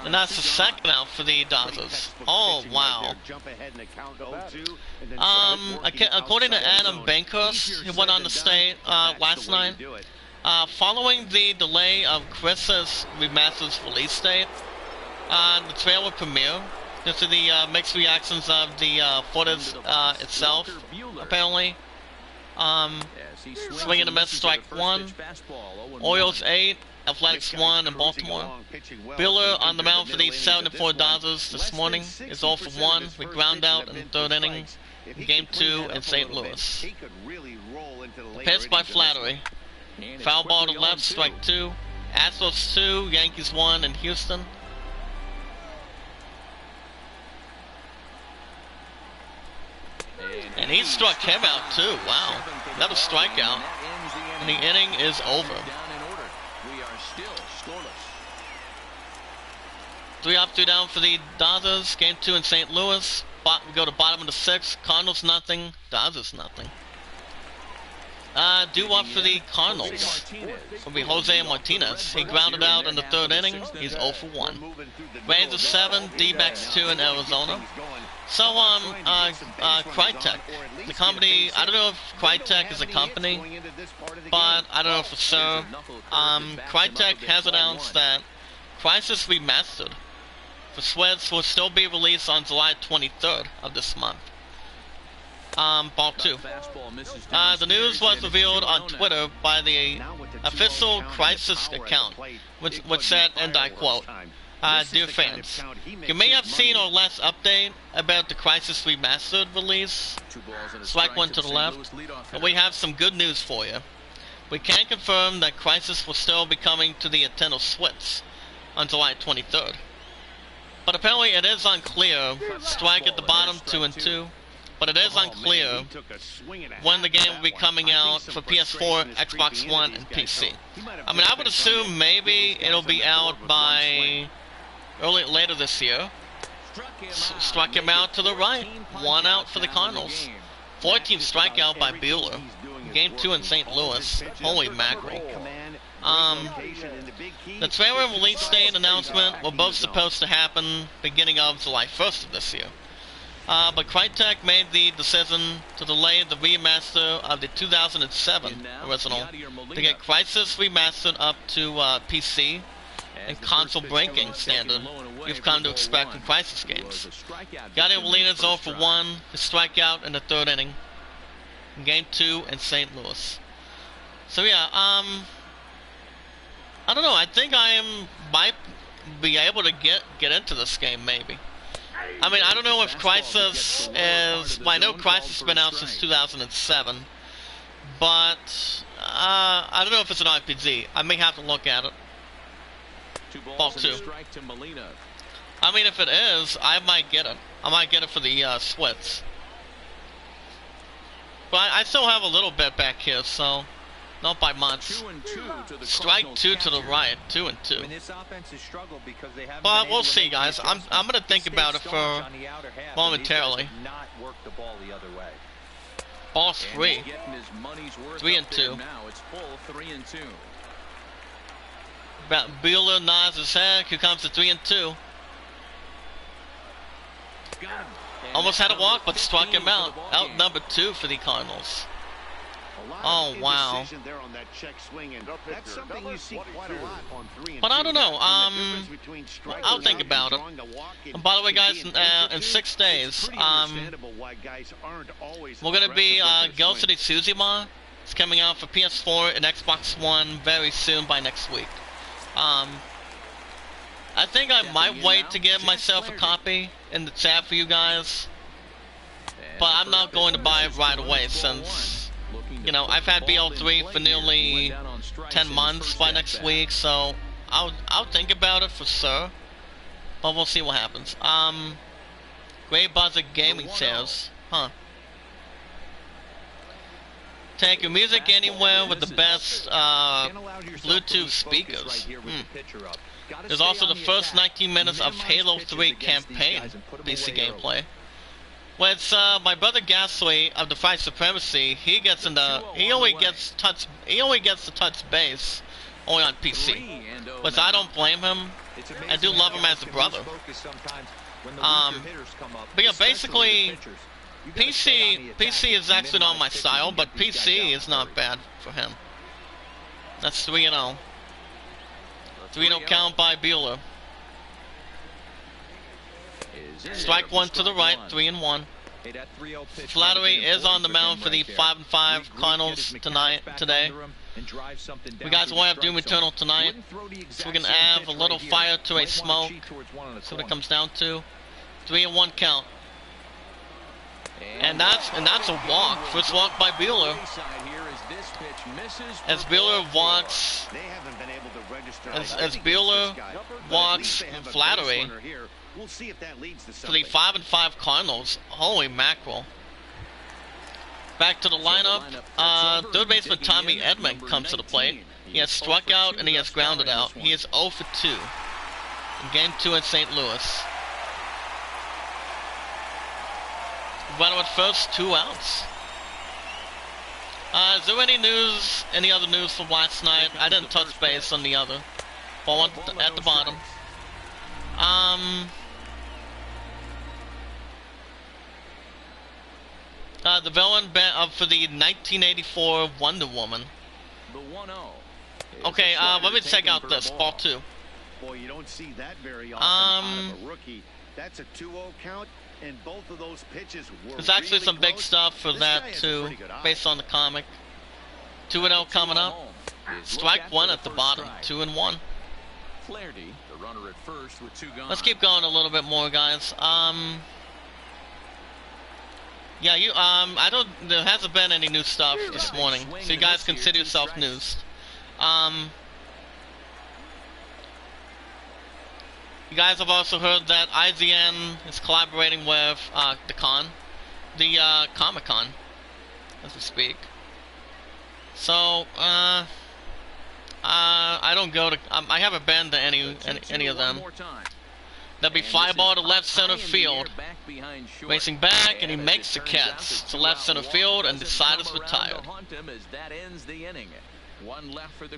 And that's the second out for the Dodgers. Oh, wow. According to Adam Bankhurst, he went on the state last night. Following the delay of Chris's remastered's release date, the trailer premiere, due to the mixed reactions of the footage itself, apparently. Swing and a miss, strike 1. Orioles 8, Athletics 1 in Baltimore. Buehler on the mound for the 7-4 Dodgers this morning is 0 for 1 with ground out in the 3rd inning. Game 2 in St. Louis. Pitch by Flattery. Foul ball to left, strike 2. Astros 2, Yankees 1 in Houston. And he struck him out too. Wow. Another strikeout. And the inning is over. 3 up, 2 down for the Dodgers. Game 2 in St. Louis. We go to bottom of the 6th. Cardinals nothing. Dodgers nothing. Due up for the Cardinals will be Jose Martinez. He grounded out in the 3rd inning. He's 0 for 1. Rangers 7, D-backs 2 in Arizona. So, Crytek, the company, I don't know if Crytek is a company, but I don't know for sure. Crytek has announced that Crysis Remastered for Switch will still be released on July 23rd of this month. Ball 2. The news was revealed on Twitter by the official Crisis account, which said, and I quote, "Dear fans, you may have seen our last update about the Crisis Remastered release, strike one to the left, and we have some good news for you. We can confirm that Crisis will still be coming to the Nintendo Switch on July 23rd. But apparently it is unclear, strike at the bottom 2 and 2, but it is unclear when the game will be coming out for PS4, Xbox One, and PC. I mean, I would assume maybe it'll be out by later this year. Struck him out to the right. 1 out for the Cardinals. 14th strikeout by Buehler. Game 2 in St. Louis. Holy mackerel. The trailer release date announcement were both supposed to happen beginning of July 1st of this year. But Crytek made the decision to delay the remaster of the 2007 original to get Crisis remastered up to PC and console breaking standard you've come to expect from Crisis games. Guardian Molina's 0 for 1, his strikeout in the 3rd inning. Game 2 in St. Louis. So yeah, I don't know, I think might be able to get into this game maybe. I mean, I don't know if Crisis is... Well, I know Crisis has been out since 2007, but I don't know if it's an RPG. I may have to look at it. Ball 2. I mean, if it is, I might get it. I might get it for the Switch. But I still have a little bit back here, so not by much. Strike 2 to the right, 2 and 2. But we'll see, guys. I'm gonna think about it for momentarily. Ball 3. 3 and 2. Buehler nods his head. Here comes the 3 and 2. Almost had a walk, but struck him out. Out number 2 for the Cardinals. Oh, wow. But I don't know. I'll think about it. And by the way, guys, in 6 days, we're going to be Ghost of Tsushima. It's coming out for PS4 and Xbox One very soon by next week. I think I might wait to get myself a copy in the chat for you guys. But I'm not going to buy it right away since, you know, I've had BL3 for nearly 10 months by next week, so I'll think about it for sure. But we'll see what happens. Great Buzzer Gaming says, huh. Take your music anywhere with the best Bluetooth speakers. There's also the first 19 minutes of Halo 3 campaign PC gameplay. Well, it's my brother Gasly of the Fight Supremacy. He only gets the touch base only on PC, but I don't blame him. I do love him as a brother. But yeah, basically, PC is actually not my style, but PC is not bad for him. That's 3-0. 3-0 count by Buehler. Strike 1 to the right, 3-1. Flattery is on the mound for the 5-5 Cardinals today. We guys will have Doom Eternal tonight, so we can add a little fire to a smoke. That's what it comes down to. 3-1 count. And that's a walk. First walk by Buehler. As Buehler walks, Flattery for the 5-5 Cardinals. Holy mackerel! Back to the lineup. Third baseman Tommy Edman comes to the plate. He has struck out and he has grounded out. He is 0 for 2 in Game 2 in St. Louis. Runner at first, 2 outs. Is there any other news from last night? I didn't touch base on the other. Ball at the bottom. The villain for the 1984 Wonder Woman. Okay, let me check out this. Ball 2. Boy, you don't see that very often out of a rookie. That's a 2-0 count, and both of those pitches were There's actually really some big close. stuff for This that guy has a too, pretty good eye. based on the comic. 2-0 coming up. Strike one at the bottom. 2-1. Flaherty, the runner at first with 2 gone. Let's keep going a little bit more, guys. Yeah, there hasn't been any new stuff this morning, so you guys consider yourself news. You guys have also heard that IGN is collaborating with the Comic-Con, as we speak. So, I don't go to, I haven't been to any of them. That'd be fly ball to left center field. Racing back, and he makes the catch to left center field, and the side is retired.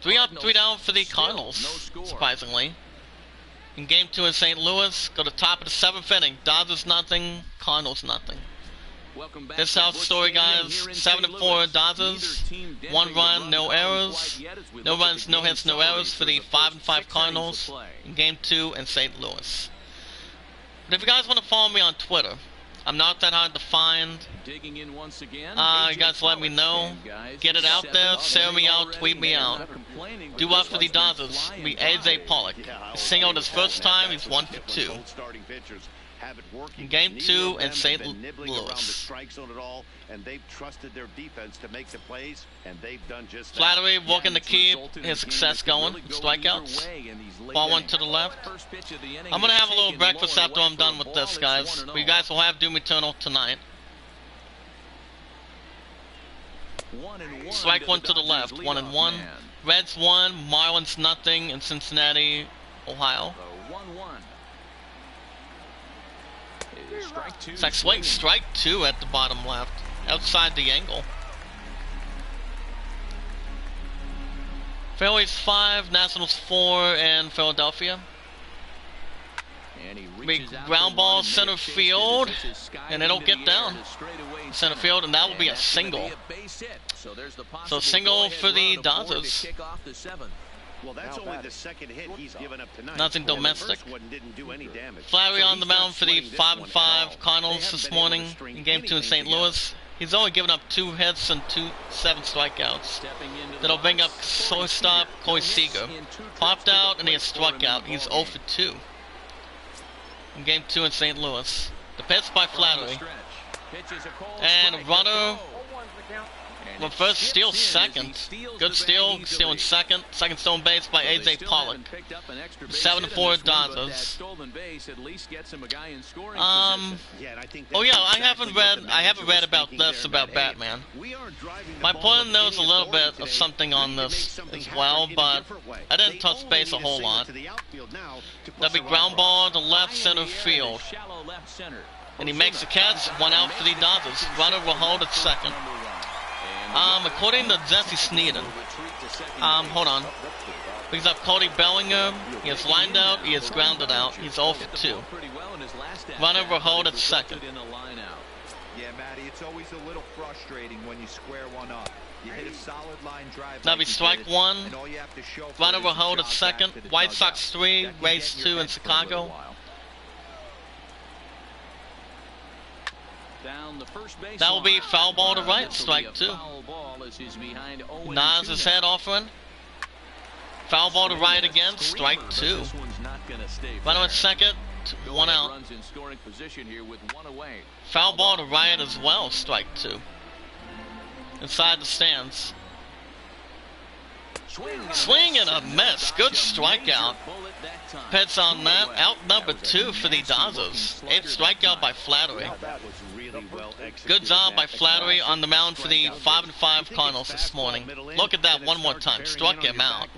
3 up, 3 down for the Cardinals, surprisingly. In Game 2 in St. Louis, go to top of the 7th inning. Dodgers nothing, Cardinals nothing. This is how the story, guys. 7-4 Dodgers, 1 run, no errors. No runs, no hits, no errors for the 5-5 Cardinals in Game 2 in St. Louis. But if you guys want to follow me on Twitter, I'm not that hard to find. You guys let me know. Get it out there, share me out, tweet me out. Do up for the Dodgers. We AJ Pollock. He singled his first time, he's 1 for 2. In Game 2 in St. Louis. Flattery working to keep his success going. Strikeouts. Ball 1 to the left. I'm going to have a little breakfast after I'm done with this, guys. But you guys will have Doom Eternal tonight. Strike 1 to the left. 1-1. Reds 1, Marlins nothing in Cincinnati, Ohio. It's like swing strike 2 at the bottom left, outside the angle. Phillies 5, Nationals 4, and Philadelphia. Big ground ball center field, and it'll get down center field, and that will be a single. So single for the Dodgers. Well, that's only the second hit he's given up tonight. Nothing domestic. Didn't do any damage. Flaherty on the mound for the 5-5 Cardinals this morning in Game 2 in St. Louis. He's only given up 2 hits and 7 strikeouts. That'll bring up shortstop Corey Seager. Popped out and he has struck out. He's 0 for 2 in Game 2 in St. Louis. The pitch by Flaherty. And runner. Well, first steal, second. Good steal, stealing second. Second stolen base by AJ Pollock. 7-4 Dodgers. Oh yeah, I haven't read about this about Batman. My plan knows a little bit of something on this as well, but I didn't touch base a whole lot. That'll be ground ball to left center field. And he makes the catch, 1 out for the Dodgers. Runner will hold at second. According to Jesse Sneeden, hold on. Brings up Cody Bellinger. He is lined out. He is grounded out. He's 0 for 2. Runner will hold at second. Yeah, Matty, it's always a little frustrating when you square one up. You hit a solid line drive. That'll be strike 1. Runner will hold at second. White Sox 3, Rays 2 in Chicago. That will be foul ball to right, strike 2. Nods his head offering. Foul ball to right again, strike 2. Runner at second, 1 out. Foul ball to right as well, strike 2. Inside the stands. Swing and a miss, good strikeout. Pitch on that, out number 2 for the Dodgers. 8th strikeout by Flaherty. Good job by Flaherty on the mound for the 5-5 Cardinals this morning. Look at that one more time, struck him out.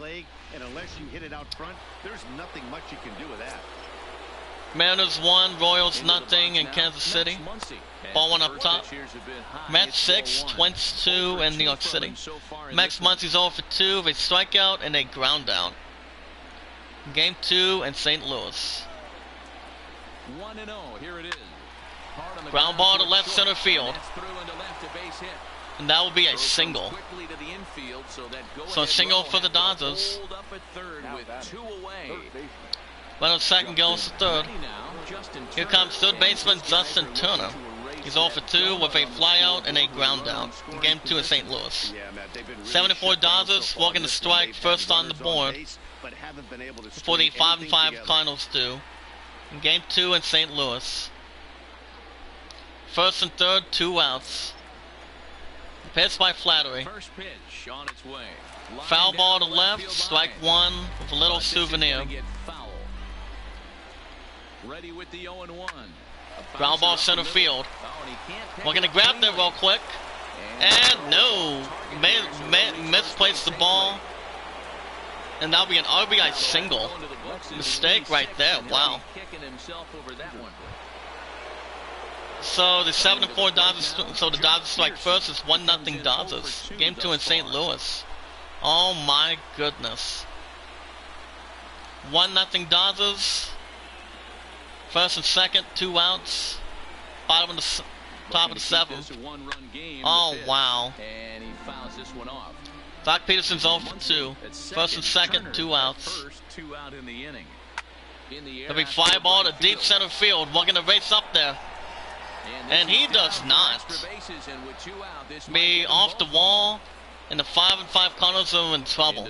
Mariners 1, Royals nothing in Kansas City. Ball 1 up top. Mets 6, Twins 2 in New York City. Max Muncy's 0 for 2 with a strikeout and a ground out. Game 2 in St. Louis. 1-0, here it is. Ground ball to left center field. And that will be a single. So a single for the Dodgers. Runner second goes to third. Here comes third baseman Justin Turner. He's 0 for 2 with a flyout and a ground out in Game 2 in St. Louis. 74 Dodgers walking the strike first on the board before the 5-5 Cardinals do in Game 2 in St. Louis. First and third, 2 outs. Pitched by Flattery. First pitch on its way. Foul ball to left, strike 1 with a little souvenir. Ready with the 0-1. Ground ball center field. We're going to grab that real quick. And no. Misplaced the ball. And that'll be an RBI single. Mistake right there. Wow. So the 7-4 Dodgers. So the Dodgers strike first. It's 1-0 Dodgers. Game 2 in St. Louis. Oh my goodness. 1-0 Dodgers. First and second, 2 outs. Bottom of the top of the 7th. Oh wow. And he fouls this one off. Doc Peterson's 0 for 2. First and second, 2 outs. First 2 out in the inning. The big fly ball to deep center field. We're gonna race up there. And he does not. Be off the wall. And the 5-5 Cardinals are in trouble.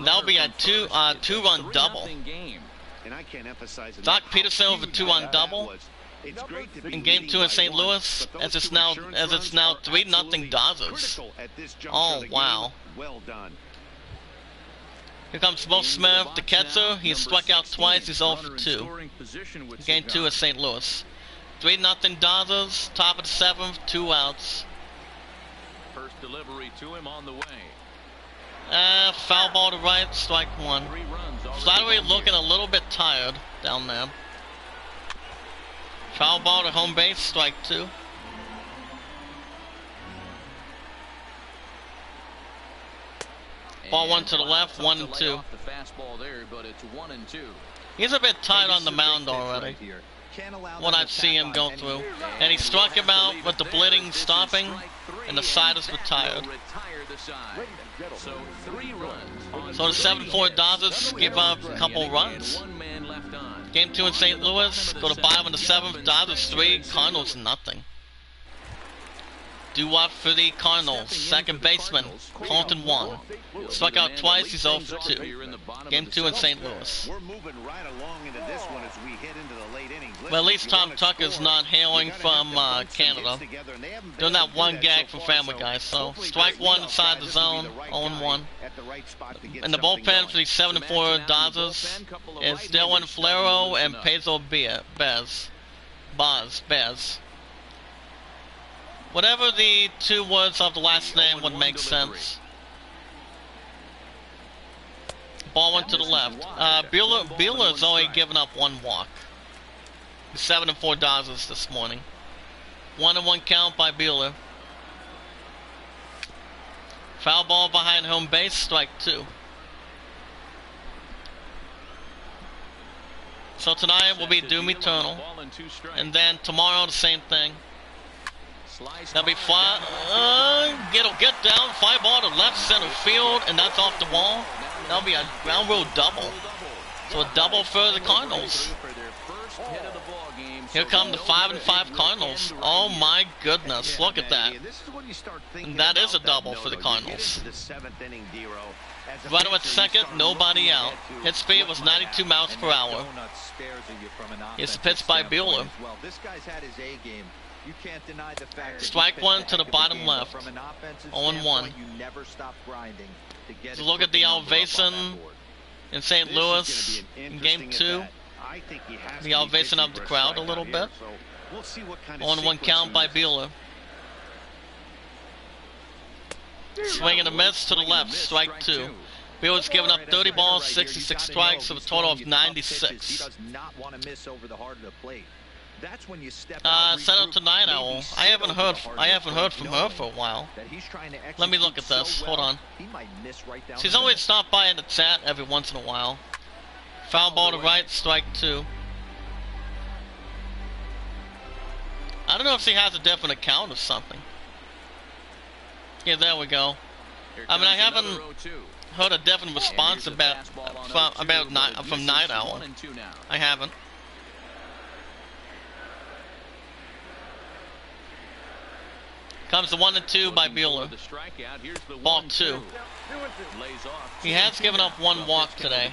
That'll be a two-run double. And I can't emphasize Doc Peterson over 2-run double in Game 2 in St. Louis, as it's now 3-0 Dodgers. Oh wow! Well done. Here comes Will Smith, the catcher. He's struck out twice. He's 0 for 2. Game 2 in St. Louis. 3-0 Dodgers. Top of the 7th. 2 outs. First delivery to him on the way. Foul ball to right, strike 1. Flattery looking a little bit tired down there. Foul ball to home base, strike 2. Ball 1 to the left, 1 and 2. He's a bit tired on the mound already. What I've seen him go through. And he struck him out with the bleeding stopping, and the side is retired. So the 7-4 Dodgers give up a couple runs. Game 2 in St. Louis, go to bottom of the 7th, Dodgers 3, Cardinals nothing. Doo-wop for the Cardinals, second baseman, Colton 1. Struck out twice, he's 0 for 2. Game 2 in St. Louis. We're moving right along into this one as we head into the late innings. Well, at least Tom Tucker's not hailing from Canada. Doing that one gag from Family Guy. So, strike 1 inside the zone, 0-1. And the bullpen for the 7-4 Dodgers is Dylan Flero and Pedro Bez. Whatever the 2 words of the last name would make sense. Ball 1 to the left. Buehler's only given up 1 walk. The 7-4 Dodgers this morning. 1-1 count by Buehler. Foul ball behind home base, strike 2. So tonight will be Doom Eternal. And then tomorrow the same thing. That'll be fly. It'll get down. Fly ball to left center field, and that's off the wall. That'll be a ground rule double. So a double for the Cardinals. Here come the 5-5 Cardinals. Oh my goodness, look at that. And that is a double for the Cardinals. Right at second, nobody out. Hit speed was 92 miles per hour. It's pitched by Buehler. Strike 1 to the bottom left. 0-1. So look at the elevation in St. Louis in Game 2. The elevation of the crowd a little bit. 0-1 count by Buehler. Swing and a miss to the left, strike 2. Buehler's given up 30 balls, 66 strikes, for a total of 96. Set out to Night Owl. I haven't heard from her for a while. Let me look at this. Hold on. She's always stopped by in the chat every once in a while. Foul ball to right, strike 2. I don't know if she has a different account or something. Yeah, there we go. I mean, I haven't heard a different response from Night Owl. I haven't. Comes the 1-2 by Bueller. Ball 2. He has given up one walk today.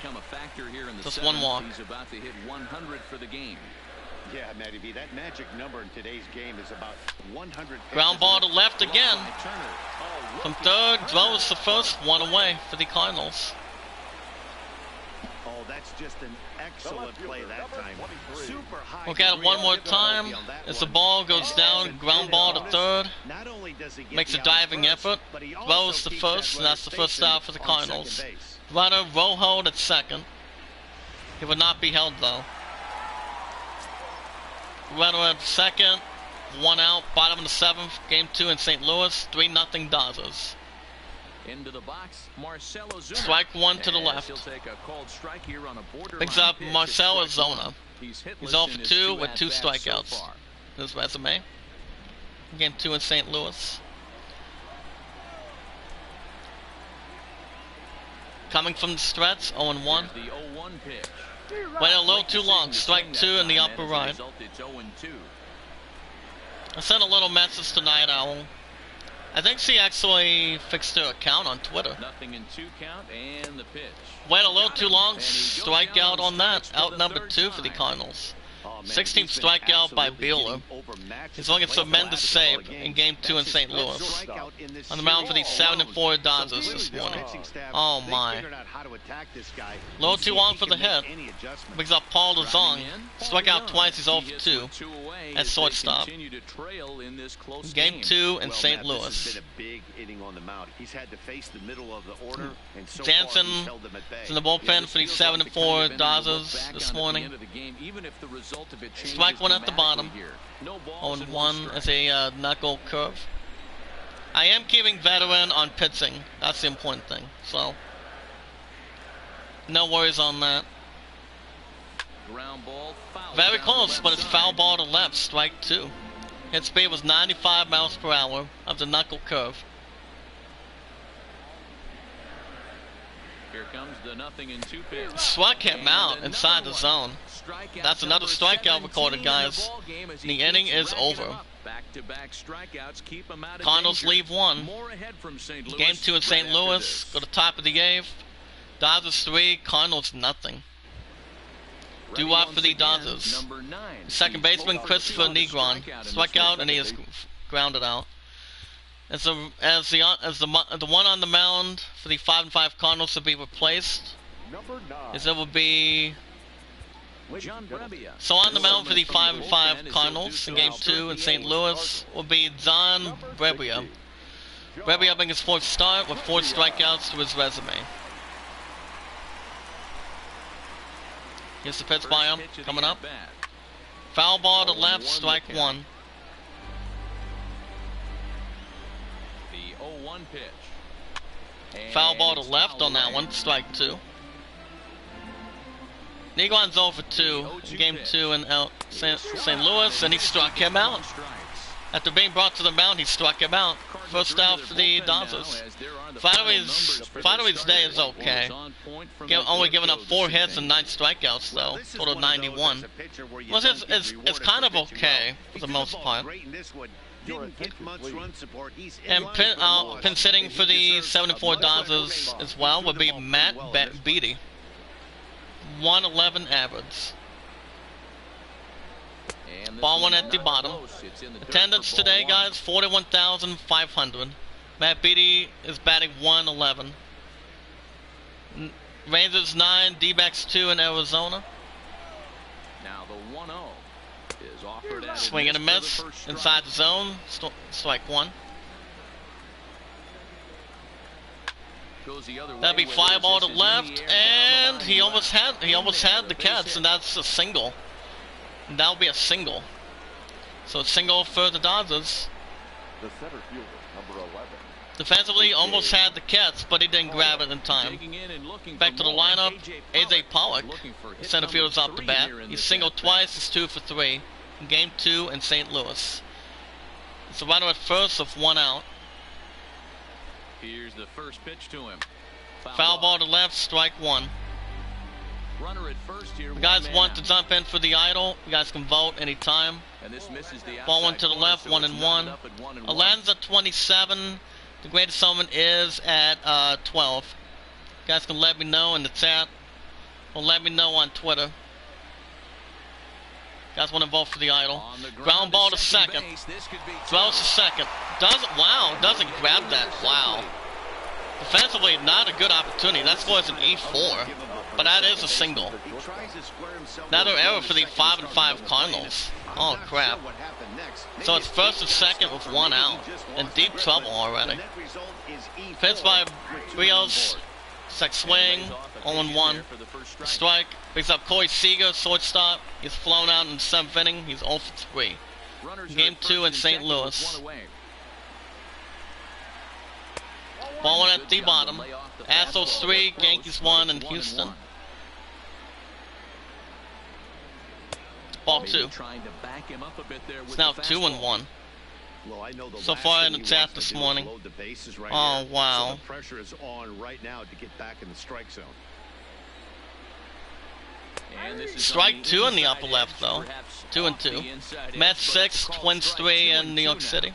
Just one walk. He's about to hit 100 for the game. Yeah, Matty B, that magic number in today's game is about 100. Ground ball to left again. From third, throws the first one away for the Cardinals. Oh, that's just an excellent play that time. Super high. Look at it one more time as the ball goes down. Ground ball to third. Makes a diving effort. Throws the first, and that's the first out for the Cardinals. Runner Rojo at second. He would not be held though. Runner at second. One out. Bottom of the seventh. Game 2 in St. Louis. 3-0 Dodgers. Into the box, Marcelo Zuna. Strike one to the left. Picks up Marcelo Zuna. He's 0 for 2 with 2 strikeouts. His resume. Game 2 in St. Louis. Coming from the stretch, 0-1. Wait a little too long. Strike 2 in the upper right. I sent a little message to Night Owl. I think she actually fixed her account on Twitter. Nothing in 2 count and the pitch. Wait a little too long. Strikeout on that. Out number 2 for the Cardinals. 16th strikeout by Bueller. He's looking tremendous save in Game 2 in St. Louis. On the mound for the 7-4 Dodgers this morning. Oh my. Little too long for the hit. Brings up Paul DeZong. Struck out twice, he's 0 for 2. At shortstop. Game 2 in St. Louis. Jansen is in the bullpen for the 7-4 Dodgers this morning. Strike one at the bottom. 0-1 as a knuckle curve. I am keeping veteran on pitching. That's the important thing. So, no worries on that. Very close, but it's foul ball to left. Strike 2. Hit speed was 95 miles per hour of the knuckle curve. Here comes the 0-2 pitch. Struck him out inside the zone. That's another strikeout recorded, guys. The inning is over. Cardinals leave 1. Game 2 in St. Louis. Go to top of the 8th. Dodgers 3, Cardinals nothing. Due up for the Dodgers. Second baseman Christopher Negron. Struck out and he is grounded out. As the one on the mound for the 5-5 Cardinals to be replaced, as it will be. So on the mound for the 5-5 Cardinals in Game 2 in St. Louis will be John Brebbia. Brebbia making his 4th start with 4 strikeouts to his resume. Here's the pitch by him coming up. Foul ball to left, strike 1. The 0-1 pitch. Foul ball to left on that one, strike 2. Negron's 0 for 2 in Game 2 in St. Louis, and he struck him out. After being brought to the mound, he struck him out. First out for the Dodgers. Flaherty's day is okay. Only giving up 4 hits and 9 strikeouts, though. Total 91. Well, it's kind of okay for the most part. And pin sitting for the 7-4 Dodgers as well would be Matt Beatty. 111 average. Ball 1 at the bottom. Attendance today, guys, 41,500. Matt Beatty is batting 111. Rangers 9, D-backs 2 in Arizona. Now the 1-0 is offered at swing and a miss inside the zone. Strike 1. That'd be fly ball to left, and he almost had the catch, and that's a single. And that'll be a single. So a single for the Dodgers. The center fielder, number 11. Defensively, almost had the catch, but he didn't grab it in time. Back to the lineup, A.J. Pollock. The center fielder's off the bat. He's singled twice, he's 2 for 3. In Game 2 in St. Louis. It's a runner at first with 1 out. Here's the first pitch to him. Foul ball to left, strike 1. Runner at first here. If you guys want to jump in for the idol, you guys can vote anytime. And this misses the Ball one to the left, so 1 and 1. Aladdin's at 27. The greatest summon is at 12. You guys can let me know in the chat, or let me know on Twitter. You guys want to vote for the idol. Ground ball to second. Throws to second. Doesn't grab that. Wow. Defensively, not a good opportunity. That scores an E4, but that is a single. Another error for the 5-5 Cardinals. Oh crap. So it's first and second with 1 out. In deep trouble already. Pitched by Rios. Sec swing. 0-1. Strike. Picks up Corey Seager, shortstop. He's flown out in the 7th inning. He's 0-3. Game 2 in St. Louis. Ball 1 at the bottom. Astros 3, Yankees 1 in Houston. Ball 2. It's now 2-1. So far in the chat this morning. Oh wow. Pressure is on right now to get back in the strike zone. Strike 2 in the upper left though. 2-2. Mets 6, Twins 3 in New York City.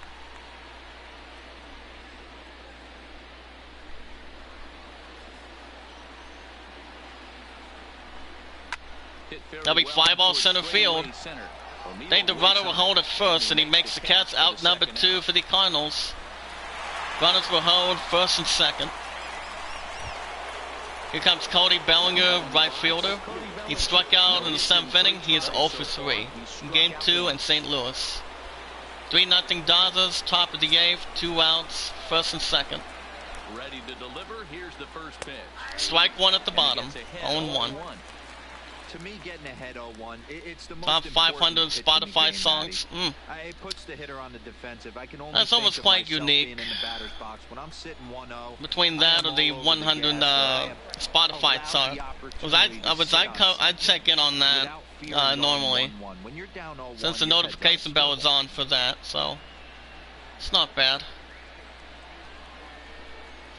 That'll be fly ball center field. I think the runner will hold it first, and he makes the catch out number 2 for the Cardinals. Runners will hold first and second. Here comes Cody Bellinger, right fielder. He struck out in the 7th inning. He is 0-3 in Game 2 in St. Louis. 3-0 Dodgers, top of the 8th, 2 outs, first and second. Ready to deliver. Here's the first pitch. Strike 1 at the bottom, 0-1. To me, getting ahead 0-1, it's the most Top 500 Spotify songs. It puts the hitter on the defensive. I can only That's almost quite unique. in the batter's box. When I'm sitting 1-0, between that or the 100 Spotify song. I'd check in on that normally, since the notification bell is on for that, so it's not bad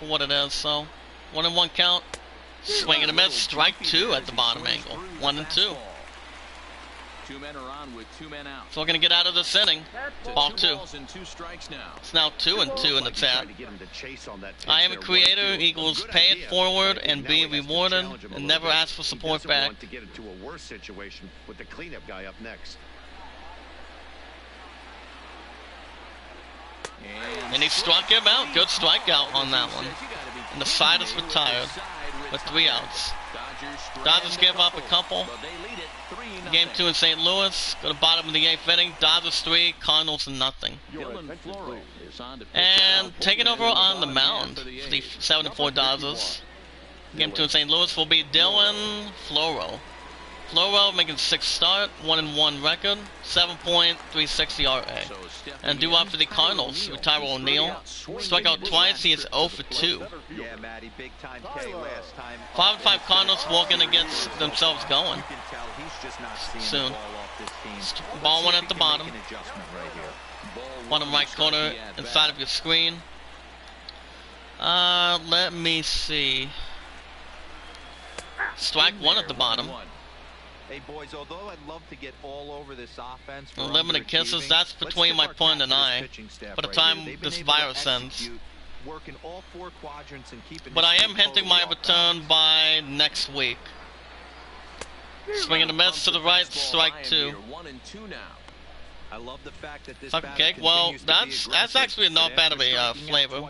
for what it is. So 1-1 count. Swing and a miss. Strike 2 at the bottom angle. 1-2. 2 men are on with 2 men out. So we're gonna get out of this inning. Ball 2. It's now 2-2 in the chat. Iamacreator equals pay it forward and be rewarded, and never ask for support back. To get into a worse situation with the cleanup guy up next. And he struck him out. Good strikeout on that one. And the side is retired with 3 outs. Dodgers give up a couple. Game 2 in St. Louis. Go to bottom of the 8th inning. Dodgers 3, Cardinals 0. And taking over on the mound for the 7-4 Dodgers. Game 2 in St. Louis will be Dylan Floro. Floro making 6th start, 1-1 record, 7.36 ERA. And due up for the Cardinals, Tyler O'Neill. Struck out twice, he is 0-2. Yeah, Matty, big time K last time. 5-5 Cardinals walking against themselves going. Soon. Ball 1 at the bottom. Bottom right corner, inside of your screen. Let me see. Strike 1 at the bottom. Hey boys, although I'd love to get all over this offense, limited kisses, that's between my opponent and I. By the time this virus ends. But I am hinting my return by next week. Swinging a miss to the right, strike 2. I love the fact that this okay, well, that's actually not bad of a flavor.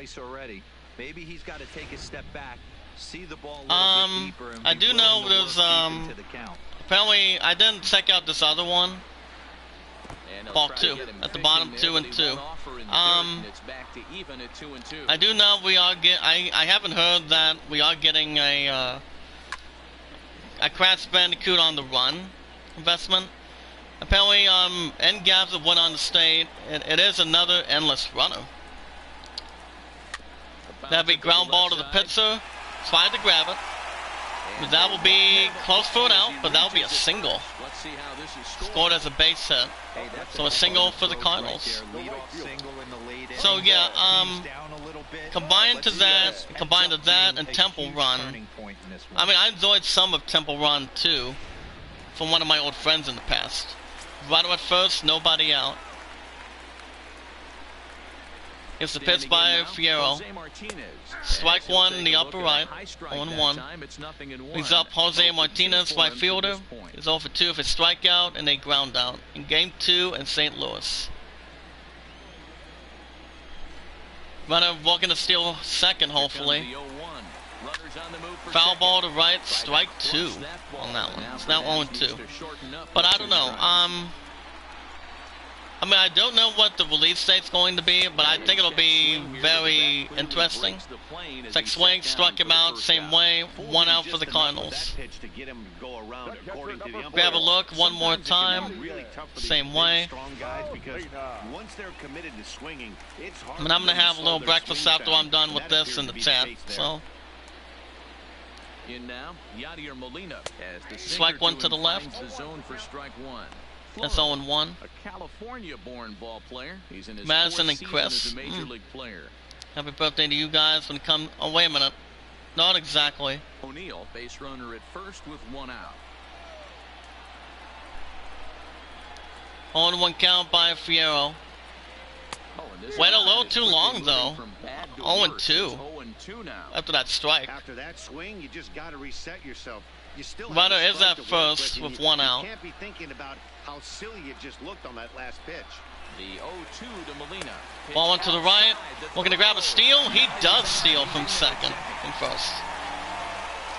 Maybe he's got to take a step back, see the ball I do know there's apparently I didn't check out this other one. Ball 2 at the bottom, 2-2. I do know we are I haven't heard that we are getting a Crash Bandicoot on the Run investment. Apparently, N-Gabs have went on the state. It is another endless runner. That'll be ground ball to the pitcher. Tried to grab it. But that will be close for an out, but that will be a single. Scored as a base hit. So a single for the Cardinals. So yeah, combined to that and Temple Run, this one. I mean, I enjoyed some of Temple Run too, from one of my old friends in the past. Runner at first, nobody out. It's the pitch by Fierro. Strike one in the upper right, 0-1. He's up Jose Martinez, right fielder. He's 0 for 2 for strikeout and a ground out in Game 2 in St. Louis. Runner walking to steal second, hopefully. Foul ball to right, strike 2 on that one. It's now 0-2. But I don't know. I mean, I don't know what the release date's going to be, but I think it'll be very interesting. It's like swing, struck him out, same way, 1 out for the Cardinals. Grab a look one more time, same way. I mean, I'm going to have a little breakfast after I'm done with this in the chat, so. Strike one to the left. That's 0-1. A California-born ball player. He's in his Madison and fourth Chris. season as a major league player. Happy birthday to you guys. When come, oh wait a minute, not exactly. O'Neill, base runner at first with 1 out. 0-1 count by Fierro. Wait a little too long though. 0-2. After that strike. After that swing, you just got to reset yourself. You still Runner is at first with 1 out. You can't be thinking about how silly you just looked on that last pitch. The 0-2 to Molina. Ball went to the right. Looking to grab a steal. He does steal from second and first.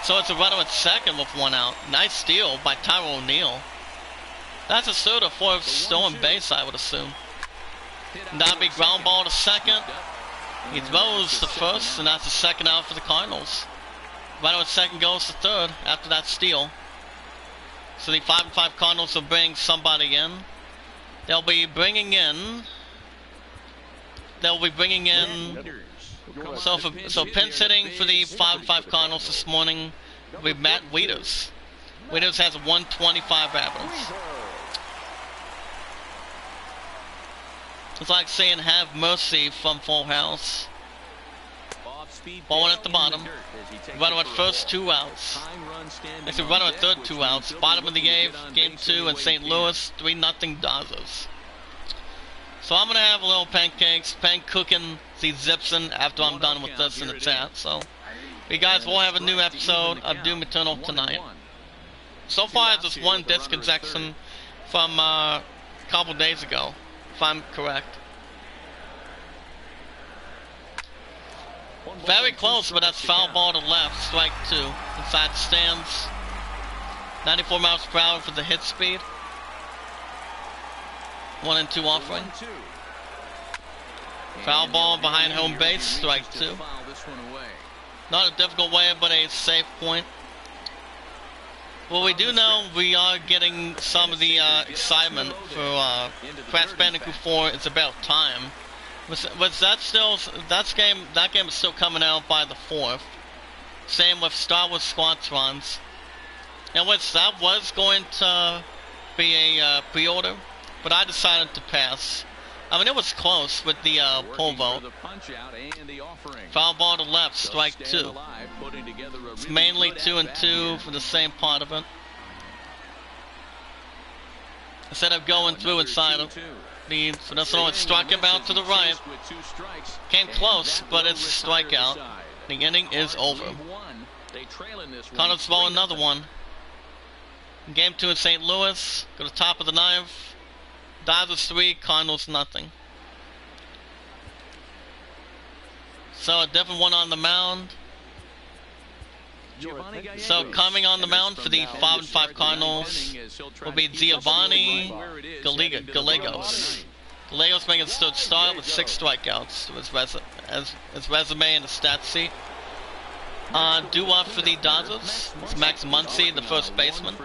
So it's a runner at second with 1 out. Nice steal by Tyro O'Neill. That's a third or fourth stolen base, I would assume. That'd be ground ball to second. He throws to first, and that's a second out for the Cardinals. Runner at second goes to third after that steal. So the 5-5 Cardinals will bring somebody in. They'll be bringing in. So pinch hitting for the 5-5 Cardinals this morning will be Matt Wieters. Wieters has a 125 average. It's like saying "Have mercy" from Full House. Ball at the bottom. Runner at first, 2 outs. Next, runner at third, 2 outs. Bottom of the game, Game 2 in St. Louis, 3-0 Dodgers. So I'm gonna have a little pancakes, cooking the Zipson after I'm done with this in the chat. So you guys will have a new episode of Doom Eternal tonight. So far, it's just one disconnection from a couple days ago, if I'm correct. Very close, but that's foul ball to left, strike 2. Inside the stands. 94 miles per hour for the hit speed. 1-2 offering. Foul ball behind home base, strike 2. Not a difficult way, but a safe point. Well, we do know we are getting some of the excitement for Crash Bandicoot 4. It's about time. Was that still that game is still coming out by the 4th. Same with Star Wars Squadrons. And that was going to be a pre-order, but I decided to pass. I mean, it was close with the poll vote. Foul ball to left, strike 2. It's mainly 2-2 for the same part of it. Instead of going through inside of so that's all. It struck him out to the right. Came close, but it's a strikeout. The inning is over. Cardinals ball another one. Game 2 in St. Louis. Go to top of the 9th. Dodgers 3, Cardinals nothing. So a different one on the mound. So coming on the mound for the 5-5 Cardinals will be Giovanni Gallegos. Gallegos making a start with 6 strikeouts to his resume and the stat sheet. Due up for the Dodgers, it's Max Muncy, the first baseman.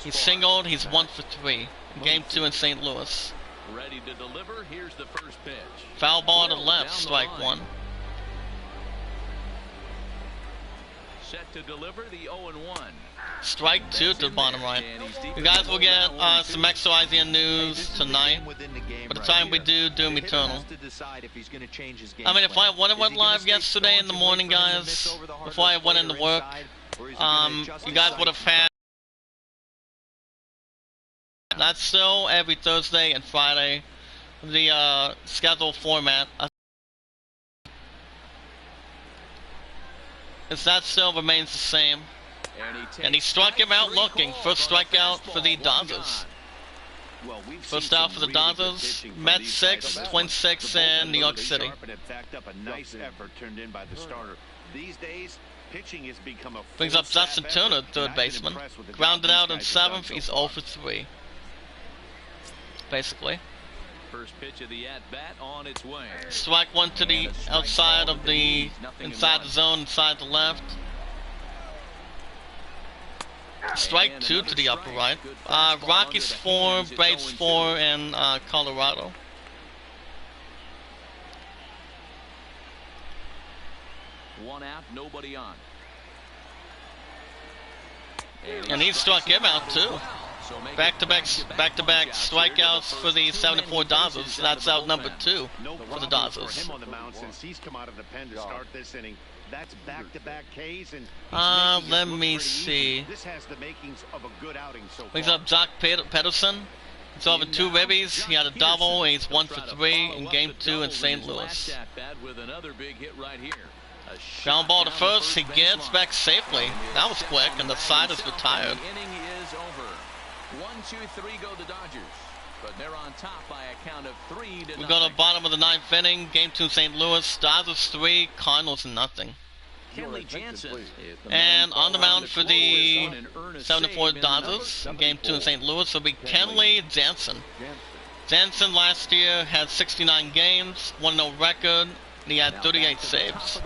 He's singled, he's 1 for 3. Game 2 in St. Louis. Foul ball to left, strike 1. Set to deliver the 0-1. Strike 2 to the bottom right. You guys will get some extra IZN news tonight. By the time we do Doom Eternal. I mean, if I went live yesterday in the morning, guys, before I went into work, you guys would have had that's still every Thursday and Friday. The schedule format. Is that still remains the same. And he struck him out looking. First strikeout for the Dodgers. First out for the Dodgers. Mets 6, Twins 6 in New York City. Nice effort turned in by the starter. These days, pitching has become a brings up Justin Turner, third baseman. Grounded out in 7th. He's 0 for 3. Basically. First pitch of the at-bat on its way. Strike one to the outside of the inside the zone, inside the left. Strike two to the upper right. Rockies 4, Braves 4, and Colorado. One out, nobody on. And he struck him out too. Back-to-back strikeouts for the 74 Dodgers. That's out number 2 for the Dodgers. Him on the mound since he's come out of the pen to start this inning. That's back-to-back Ks and let me see. This has the makings of a good outing so far. Brings up Jock Pederson. He's over 2 ribbies. He had a double, and he's 1 for 3 in Game 2 in St. Louis. Ground ball to first. He gets back safely. That was quick, and the side is retired. 1-2-3 go the Dodgers, but they're on top by a count of 3-0. We go to the bottom of the 9th inning. Game 2 St. Louis. Dodgers 3, Cardinals nothing. And on the mound for the 74 Dodgers, Game 2 in St. Louis will be Kenley Jansen. Jansen last year had 69 games, 1-0 record, and he had 38 saves.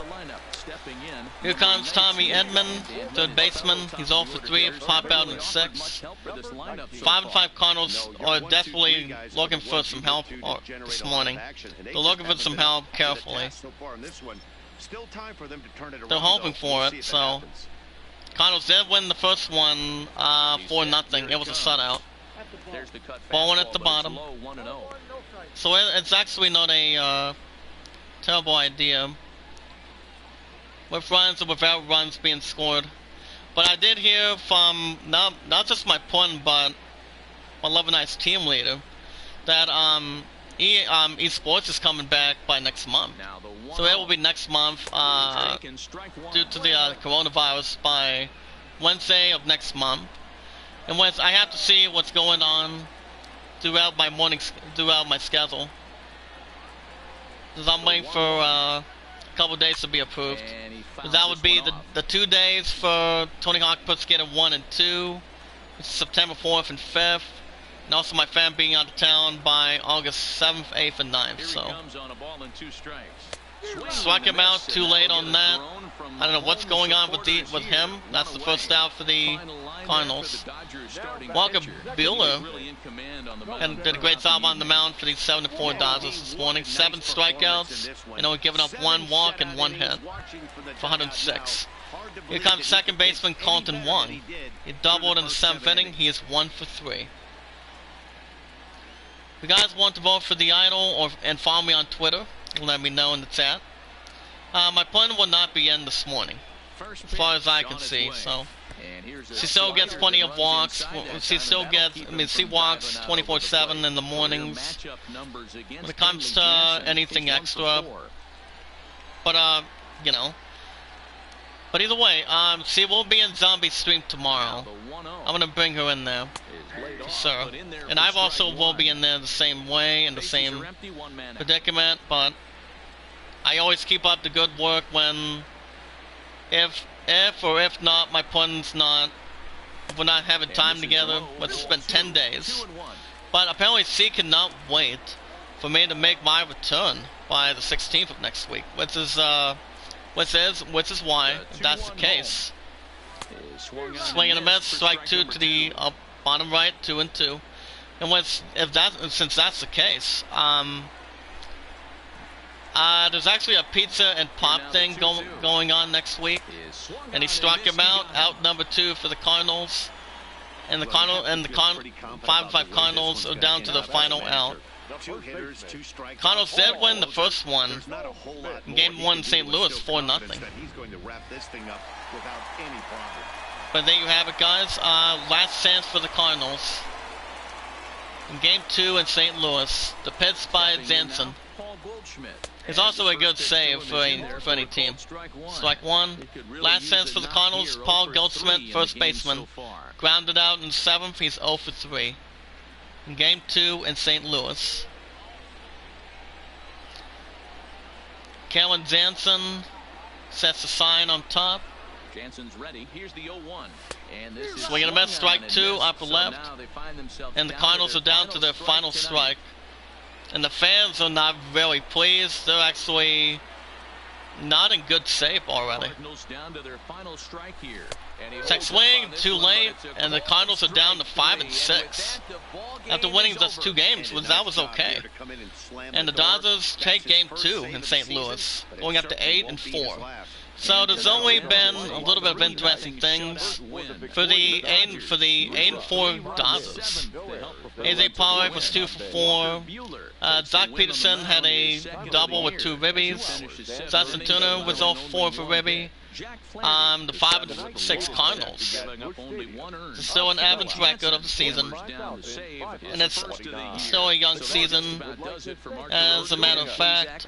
Here comes Tommy Edman, third baseman. He's 0 for 3, pop out in 6. 5-5 Cardinals are desperately looking for some help this morning. They're looking for some help carefully. They're hoping for it, so. Cardinals did win the first one 4-0. It was a shutout. Ball one at the bottom. So it's actually not a terrible idea. With runs or without runs being scored. But I did hear from not just my pun, but my Love and Ice team leader that eSports is coming back by next month. So it will be next month due to the coronavirus by Wednesday of next month. And I have to see what's going on throughout my schedule. Because I'm waiting for a couple days to be approved. That would be the 2 days for Tony Hawk Pro Skater 1 and 2, which is September 4th and 5th, and also my fan being out of town by August 7th, 8th, and 9th. So struck him out too late on that. I don't know what's going on with him. That's the first out for the Cardinals. Walker Buehler and did a great job on the mound for the 74 Dodgers this morning. 7 strikeouts, and only giving up 1 walk and 1 hit for 106. Here comes second baseman Colton Wong. He doubled in the 7th inning. He is 1 for 3. If you guys want to vote for the Idol and follow me on Twitter, let me know in the chat. My pun will not be in this morning, as far as I can see. So she still gets plenty of walks. She walks 24/7 in the mornings. When it comes to anything extra, but you know. But either way, she will be in Zombie Stream tomorrow. I'm gonna bring her in there, for sure. And I also will be in there the same way, in the same predicament. But I always keep up the good work when, if not, my pun's not, if we're not having time together. Let's spend 10 days. But apparently she cannot wait for me to make my return by the 16th of next week, which is why, if that's the case. Swing and a miss, strike 2 to the bottom right, 2 and 2. And since that's the case, there's actually a pizza and pop thing going on next week, and he struck him out number 2 for the Cardinals, and the 5-5 Cardinals are down to the final out. Two hitters, 2 strikeouts. Cardinals did win the first one. There's not a whole lot more Game he 1 can do St. with Louis still 4-0. confidence that he's going to wrap this thing up without any problem. But there you have it, guys. Last chance for the Cardinals. In Game 2 in St. Louis, the pitch by Jansen. It's also a good save for any team. Strike one. Last chance for the Cardinals. Paul Goldschmidt, first baseman. Grounded out in 7th. He's 0 for 3. In Game 2 in St. Louis. Kellen Jansen sets the sign on top. Jansen's ready. Here's the 0-1. And this is swing and a miss, strike 2, upper left. And the Cardinals are down to their final strike. And the fans are not very pleased. They're actually not in good shape already. Check swing, too late, and the Cardinals are down to 5-6. After winning just 2 games, that was okay. And the Dodgers take Game 2 in St. Louis, going up to 8-4. So there's only been a little bit of interesting things for the 8-4 Dodgers. AJ Pollock was 2 for 4. Doc Peterson had a double with 2 ribbies. Justin Turner was 0 for 4 for ribby. The 5-6 Cardinals. It's still an average record of the season, and it's still a young season. As a matter of fact,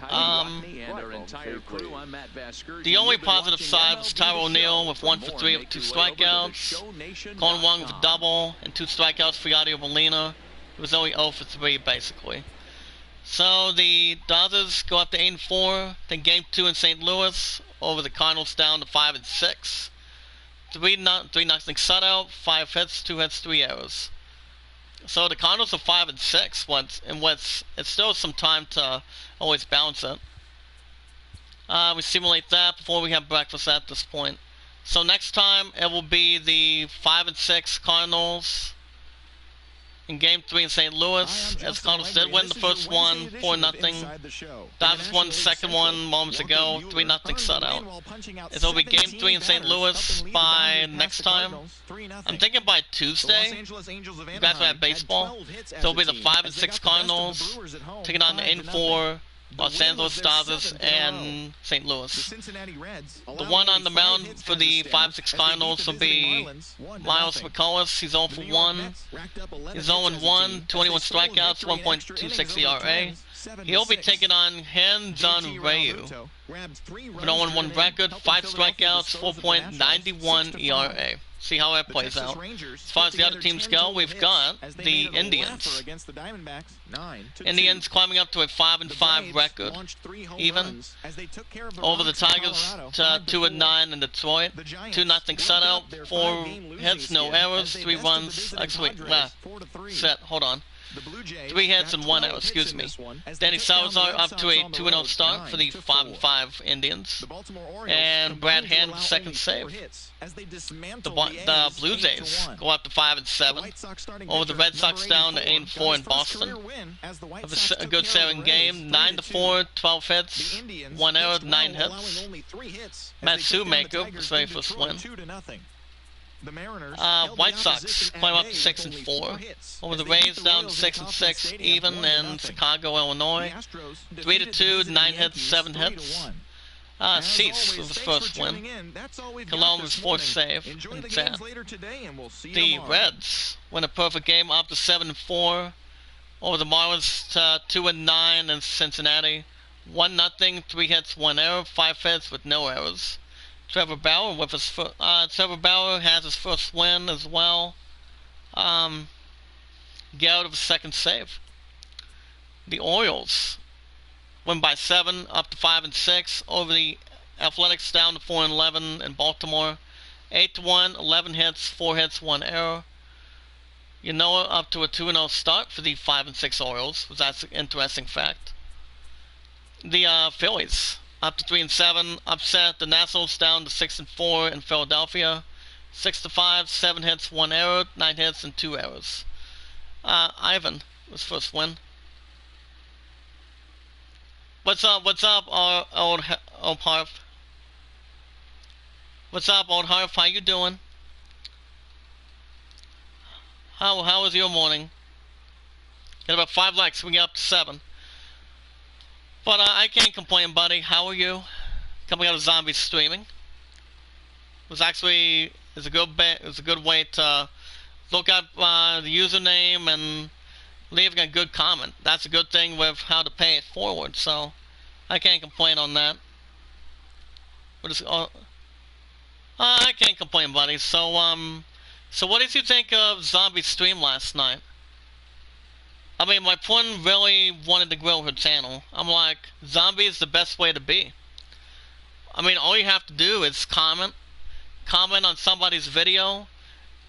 the only positive side was Tyro O'Neill with 1 for 3 with 2 strikeouts. Colin Wong with a double and 2 strikeouts for Yadier Molina. It was only 0 for 3 basically. So the Dodgers go up to 8-4. Then Game 2 in St. Louis over the Cardinals down to 5-6. 3-0 shutout, 5 hits, 2 hits, 3 errors. So the Cardinals are 5-6. It's still some time to always balance it. We simulate that before we have breakfast at this point. So next time it will be the 5-6 Cardinals in Game 3 in St. Louis, as Cardinals did win the first one 4-0. Dodgers won the second one moments ago, 3-0 shutout. It will be Game 3 in St. Louis by next time. I'm thinking by Tuesday. You guys will have baseball. So it'll be the 5-6 Cardinals taking on the 8-4 Los Angeles Dodgers and St. Louis. The one on the mound for the 5-6 Cardinals will be Miles McCullough. He's 0 for 1. He's 0-1, 21 strikeouts, 1.26 ERA. He'll be taking on Han-Jun Ryu. With an 0-1 record, 5 strikeouts, 4.91 ERA. See how that plays out. As far as the other teams go, we've got the Indians. Indians climbing up to a 5-5 record, even over the Tigers to 2-9 in Detroit. 2-0 shutout, 4 hits, no errors, 3 runs. Actually, hold on. 3 hits and 1 error, excuse me. Danny Salazar up to a 2-0 start for the 5-5 Indians. And Brad Hand, second save. The Blue Jays go up to 5-7. Over the Red Sox down to 8-4 in Boston. A good 7 game. 9-4, 12 hits, 1 error, 9 hits. Matt Shoemaker, his very first win. White Sox climb up to 6-4. Over the Rays down to 6-6 even in Chicago, Illinois. 3-2, 9 hits, 7 hits. Cease with his first win. Cologne was fourth save in the 10. The Reds win a perfect game up to 7-4. Over the Marlins to 2-9 in Cincinnati. 1-0, 3 hits, 1 error, 5 hits with no errors. Trevor Bauer with his Trevor Bauer has his first win as well. Get out of his second save. The Orioles win by 7, up to 5-6. Over the Athletics down to 4-11 in Baltimore. 8-1, 11 hits, 4 hits, 1 error. Yanoa up to a 2-0 start for the 5-6 Orioles. That's an interesting fact. The Phillies up to 3-7, upset the Nationals down to 6-4 in Philadelphia. 6-5, 7 hits, 1 error, 9 hits, and 2 errors. Ivan was first win. What's up, old Harf? What's up, old Harf? How you doing? How was your morning? Get about 5 likes. We get up to 7. But I can't complain, buddy. How are you? Coming out of zombie streaming. It was actually a good way to look up the username and leaving a good comment. That's a good thing with how to pay it forward. So I can't complain on that. I can't complain, buddy. So what did you think of Zombie stream last night? I mean, my friend really wanted to grow her channel. I'm like, Zombie is the best way to be. I mean, all you have to do is comment on somebody's video,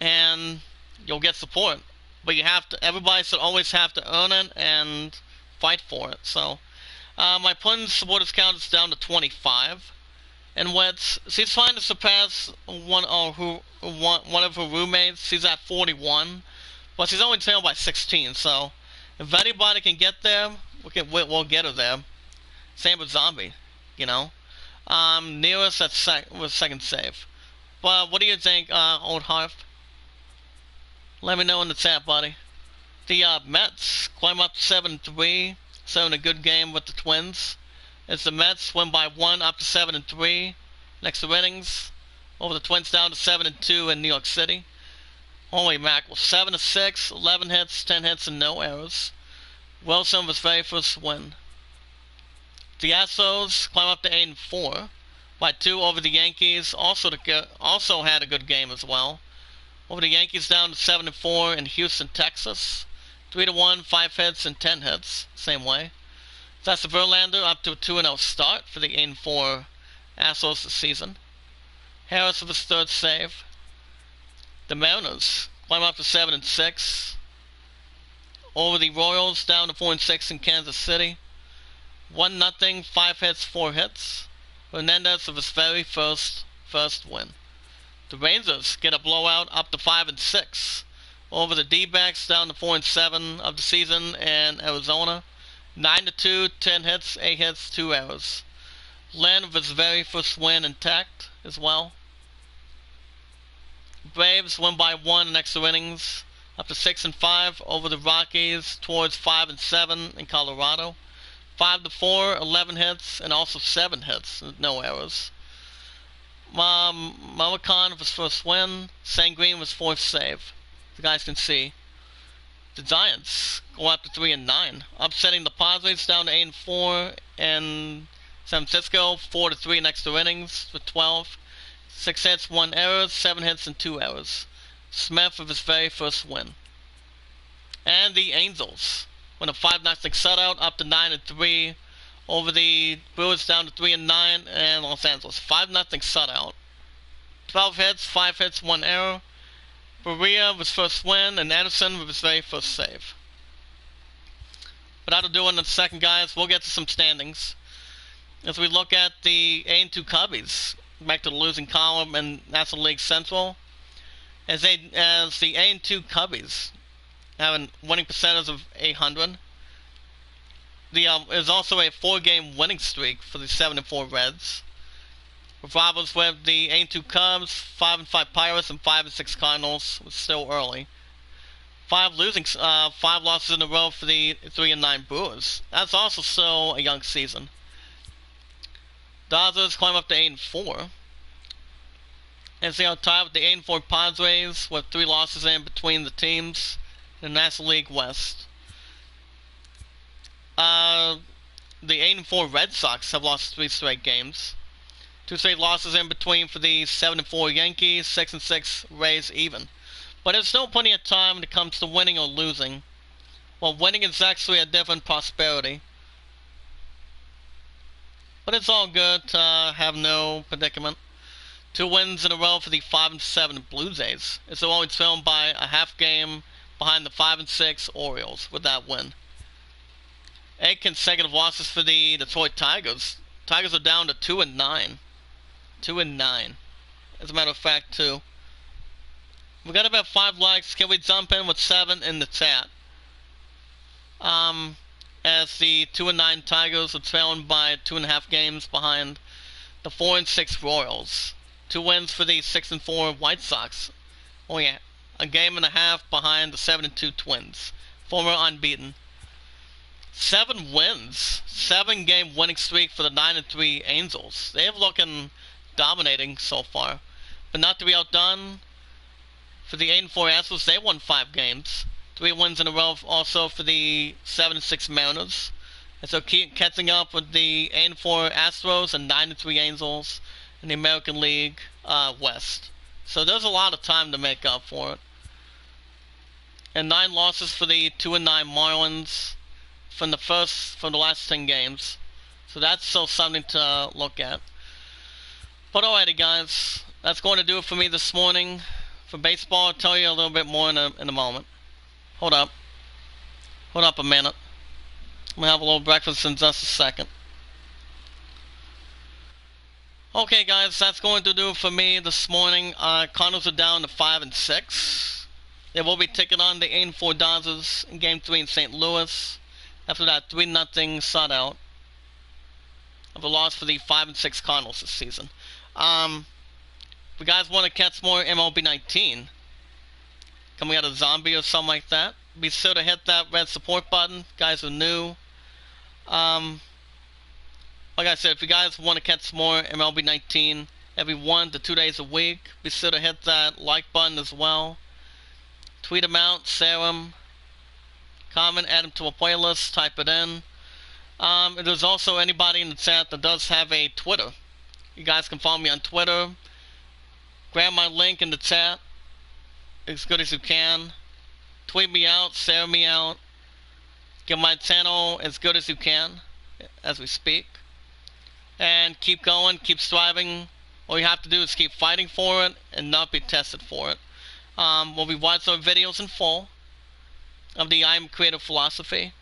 and you'll get support. But everybody should always have to earn it and fight for it. So, my friend's supporters count is down to 25. And she's trying to surpass one of her roommates. She's at 41, but she's only trailed by 16. So, if anybody can get there, we'll get her there. Same with Zombie, you know. Nearest with second save. But what do you think, Old Harp? Let me know in the chat, buddy. The Mets climb up to 7-3, so in a good game with the Twins. As the Mets win by 1 up to 7-3. Next to innings, over the Twins down to 7-2 in New York City. Holy mackerel, 7-6, 11 hits, 10 hits, and no errors. Wilson was very first win. The Astros climb up to 8-4 by 2 over the Yankees. Also had a good game as well. Over the Yankees down to 7-4 in Houston, Texas. 3-1, 5 hits and 10 hits. Same way. That's the Verlander up to a 2-0 start for the 8-4 Astros this season. Harris with his third save. The Mariners climb up to 7-6. Over the Royals down to 4-6 in Kansas City. 1-0, 5 hits, 4 hits. Hernandez with his very first win. The Rangers get a blowout up to 5-6. Over the D-backs down to 4-7 of the season in Arizona. 9-2, 10 hits, 8 hits, 2 errors. Lynn with his very first win intact as well. Braves win by 1 in extra innings, up to 6-5 over the Rockies, towards 5-7 in Colorado. 5-4, 11 hits, and also 7 hits, no errors. Mama Khan with his first win. St. Green was fourth save. You guys can see. The Giants go up to 3-9, upsetting the Padres down to 8-4, and San Francisco 4-3 in extra innings with 12. 6 hits, 1 error, 7 hits, and 2 errors. Smith with his very first win. And the Angels win a 5-0 shutout up to 9-3 over the Brewers down to 3-9 and Los Angeles. 5-0 shutout. 12 hits, 5 hits, 1 error. Berea with his first win, and Anderson with his very first save. But that'll do it in the second, guys. We'll get to some standings. As we look at the 8-2 Cubbies, back to the losing column in National League Central. As the 8-2 Cubbies have a winning percentage of 800. There's also a 4-game winning streak for the 7-4 Reds. Bravos with the 8-2 Cubs, 5-5 Pirates, and 5-6 Cardinals. It's still early. 5 losses in a row for the 3-9 Brewers. That's also still a young season. Dodgers climb up to 8-4. And they are tied with the 8-4 Padres with 3 losses in between the teams in the National League West. The 8-4 Red Sox have lost 3 straight games. 2 straight losses in between for the 7-4 Yankees, 6-6 Rays even. But there's still plenty of time when it comes to winning or losing. Well, winning is actually a different prosperity. But it's all good to have no predicament. 2 wins in a row for the 5-7 Blue Jays. It's only trailed by a half game behind the 5-6 Orioles with that win. 8 consecutive losses for the Detroit Tigers. Tigers are down to 2-9. 2-9. As a matter of fact, too. We got about 5 likes. Can we jump in with 7 in the chat? As the 2-9 Tigers are trailing by 2.5 games behind the 4-6 Royals. 2 wins for the 6-4 White Sox. Oh yeah, a game and a half behind the 7-2 Twins. Former unbeaten. 7 wins. 7-game winning streak for the 9-3 Angels. They're looking dominating so far. But not to be outdone, for the 8-4 Astros, they won 5 games. 3 wins in a row also for the 7-6 Mariners. And so keep catching up with the 8-4 Astros and 9-3 Angels in the American League West. So there's a lot of time to make up for it. And 9 losses for the 2-9 Marlins from the last 10 games. So that's still something to look at. But alrighty guys, that's going to do it for me this morning. For baseball, I'll tell you a little bit more in a moment. Hold up a minute. I'm gonna have a little breakfast in just a second. Okay guys, that's going to do it for me this morning. Cardinals are down to 5-6. They will be taking on the 8-4 Dodgers in Game 3 in St. Louis. After that 3-0 shutout of a loss for the 5-6 Cardinals this season. If you guys want to catch more MLB 19, coming out of Zombie or something like that, be sure to hit that red support button. Guys are new. Like I said, if you guys want to catch more MLB 19 every 1 to 2 days a week, be sure to hit that like button as well. Tweet them out, share them, comment, add them to a playlist, type it in. If there's also anybody in the chat that does have a Twitter, you guys can follow me on Twitter. Grab my link in the chat as good as you can. Tweet me out, share me out. Get my channel as good as you can as we speak. And keep going, keep striving. All you have to do is keep fighting for it and not be tested for it. We'll be watching our videos in full of the Iamacreator philosophy.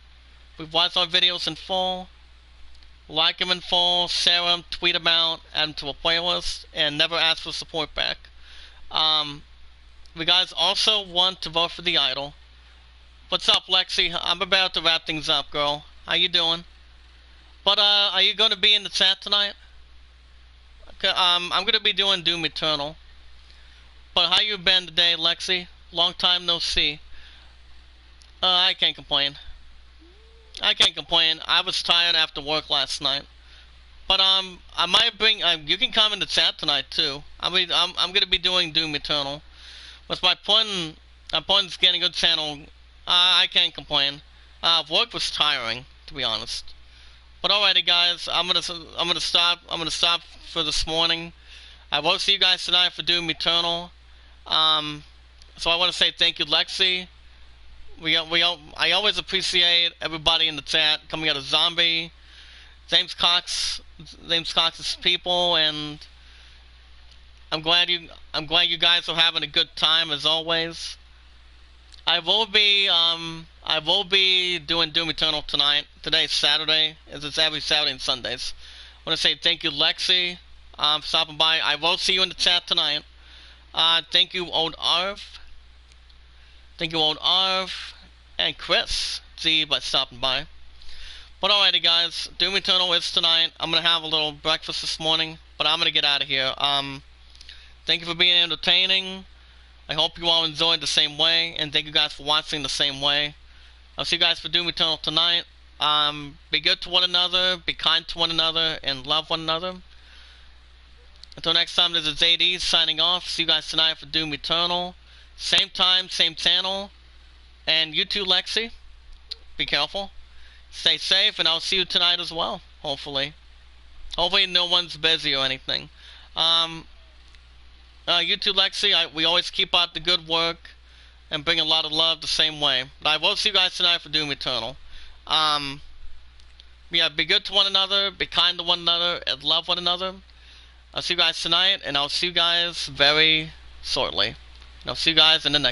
We've watched our videos in full. Like them in full, share them, tweet them out, add them to a playlist, and never ask for support back. You guys also want to vote for the idol. What's up, Lexi? I'm about to wrap things up, girl. How you doing? But are you going to be in the chat tonight? Okay, I'm going to be doing Doom Eternal. But how you been today, Lexi? Long time no see. I can't complain. I was tired after work last night. But I might bring. You can come in the chat tonight too. I'm gonna be doing Doom Eternal. With my opponent's getting a good channel. I can't complain. Work was tiring, to be honest. But alrighty, guys. I'm gonna stop. I'm gonna stop for this morning. I will see you guys tonight for Doom Eternal. So I want to say thank you, Lexi. I always appreciate everybody in the chat coming out of Zombie, James Cox's people, and I'm glad you guys are having a good time as always. I will be doing Doom Eternal tonight. Today's Saturday, as it's every Saturday and Sundays. I want to say thank you, Lexi, for stopping by. I will see you in the chat tonight. Thank you, Old Arv. Thank you, Old Arv, and Chris G by stopping by. But alrighty, guys, Doom Eternal is tonight. I'm gonna have a little breakfast this morning, but I'm gonna get out of here. Thank you for being entertaining. I hope you all enjoyed the same way, and thank you guys for watching the same way. I'll see you guys for Doom Eternal tonight. Be good to one another, be kind to one another, and love one another. Until next time, this is AD signing off. See you guys tonight for Doom Eternal. Same time, same channel. And you too, Lexi. Be careful. Stay safe, and I'll see you tonight as well, hopefully. Hopefully no one's busy or anything. You too, Lexi. We always keep up the good work and bring a lot of love the same way. But I will see you guys tonight for Doom Eternal. Yeah, be good to one another, be kind to one another, and love one another. I'll see you guys tonight, and I'll see you guys very shortly. And I'll see you guys in the next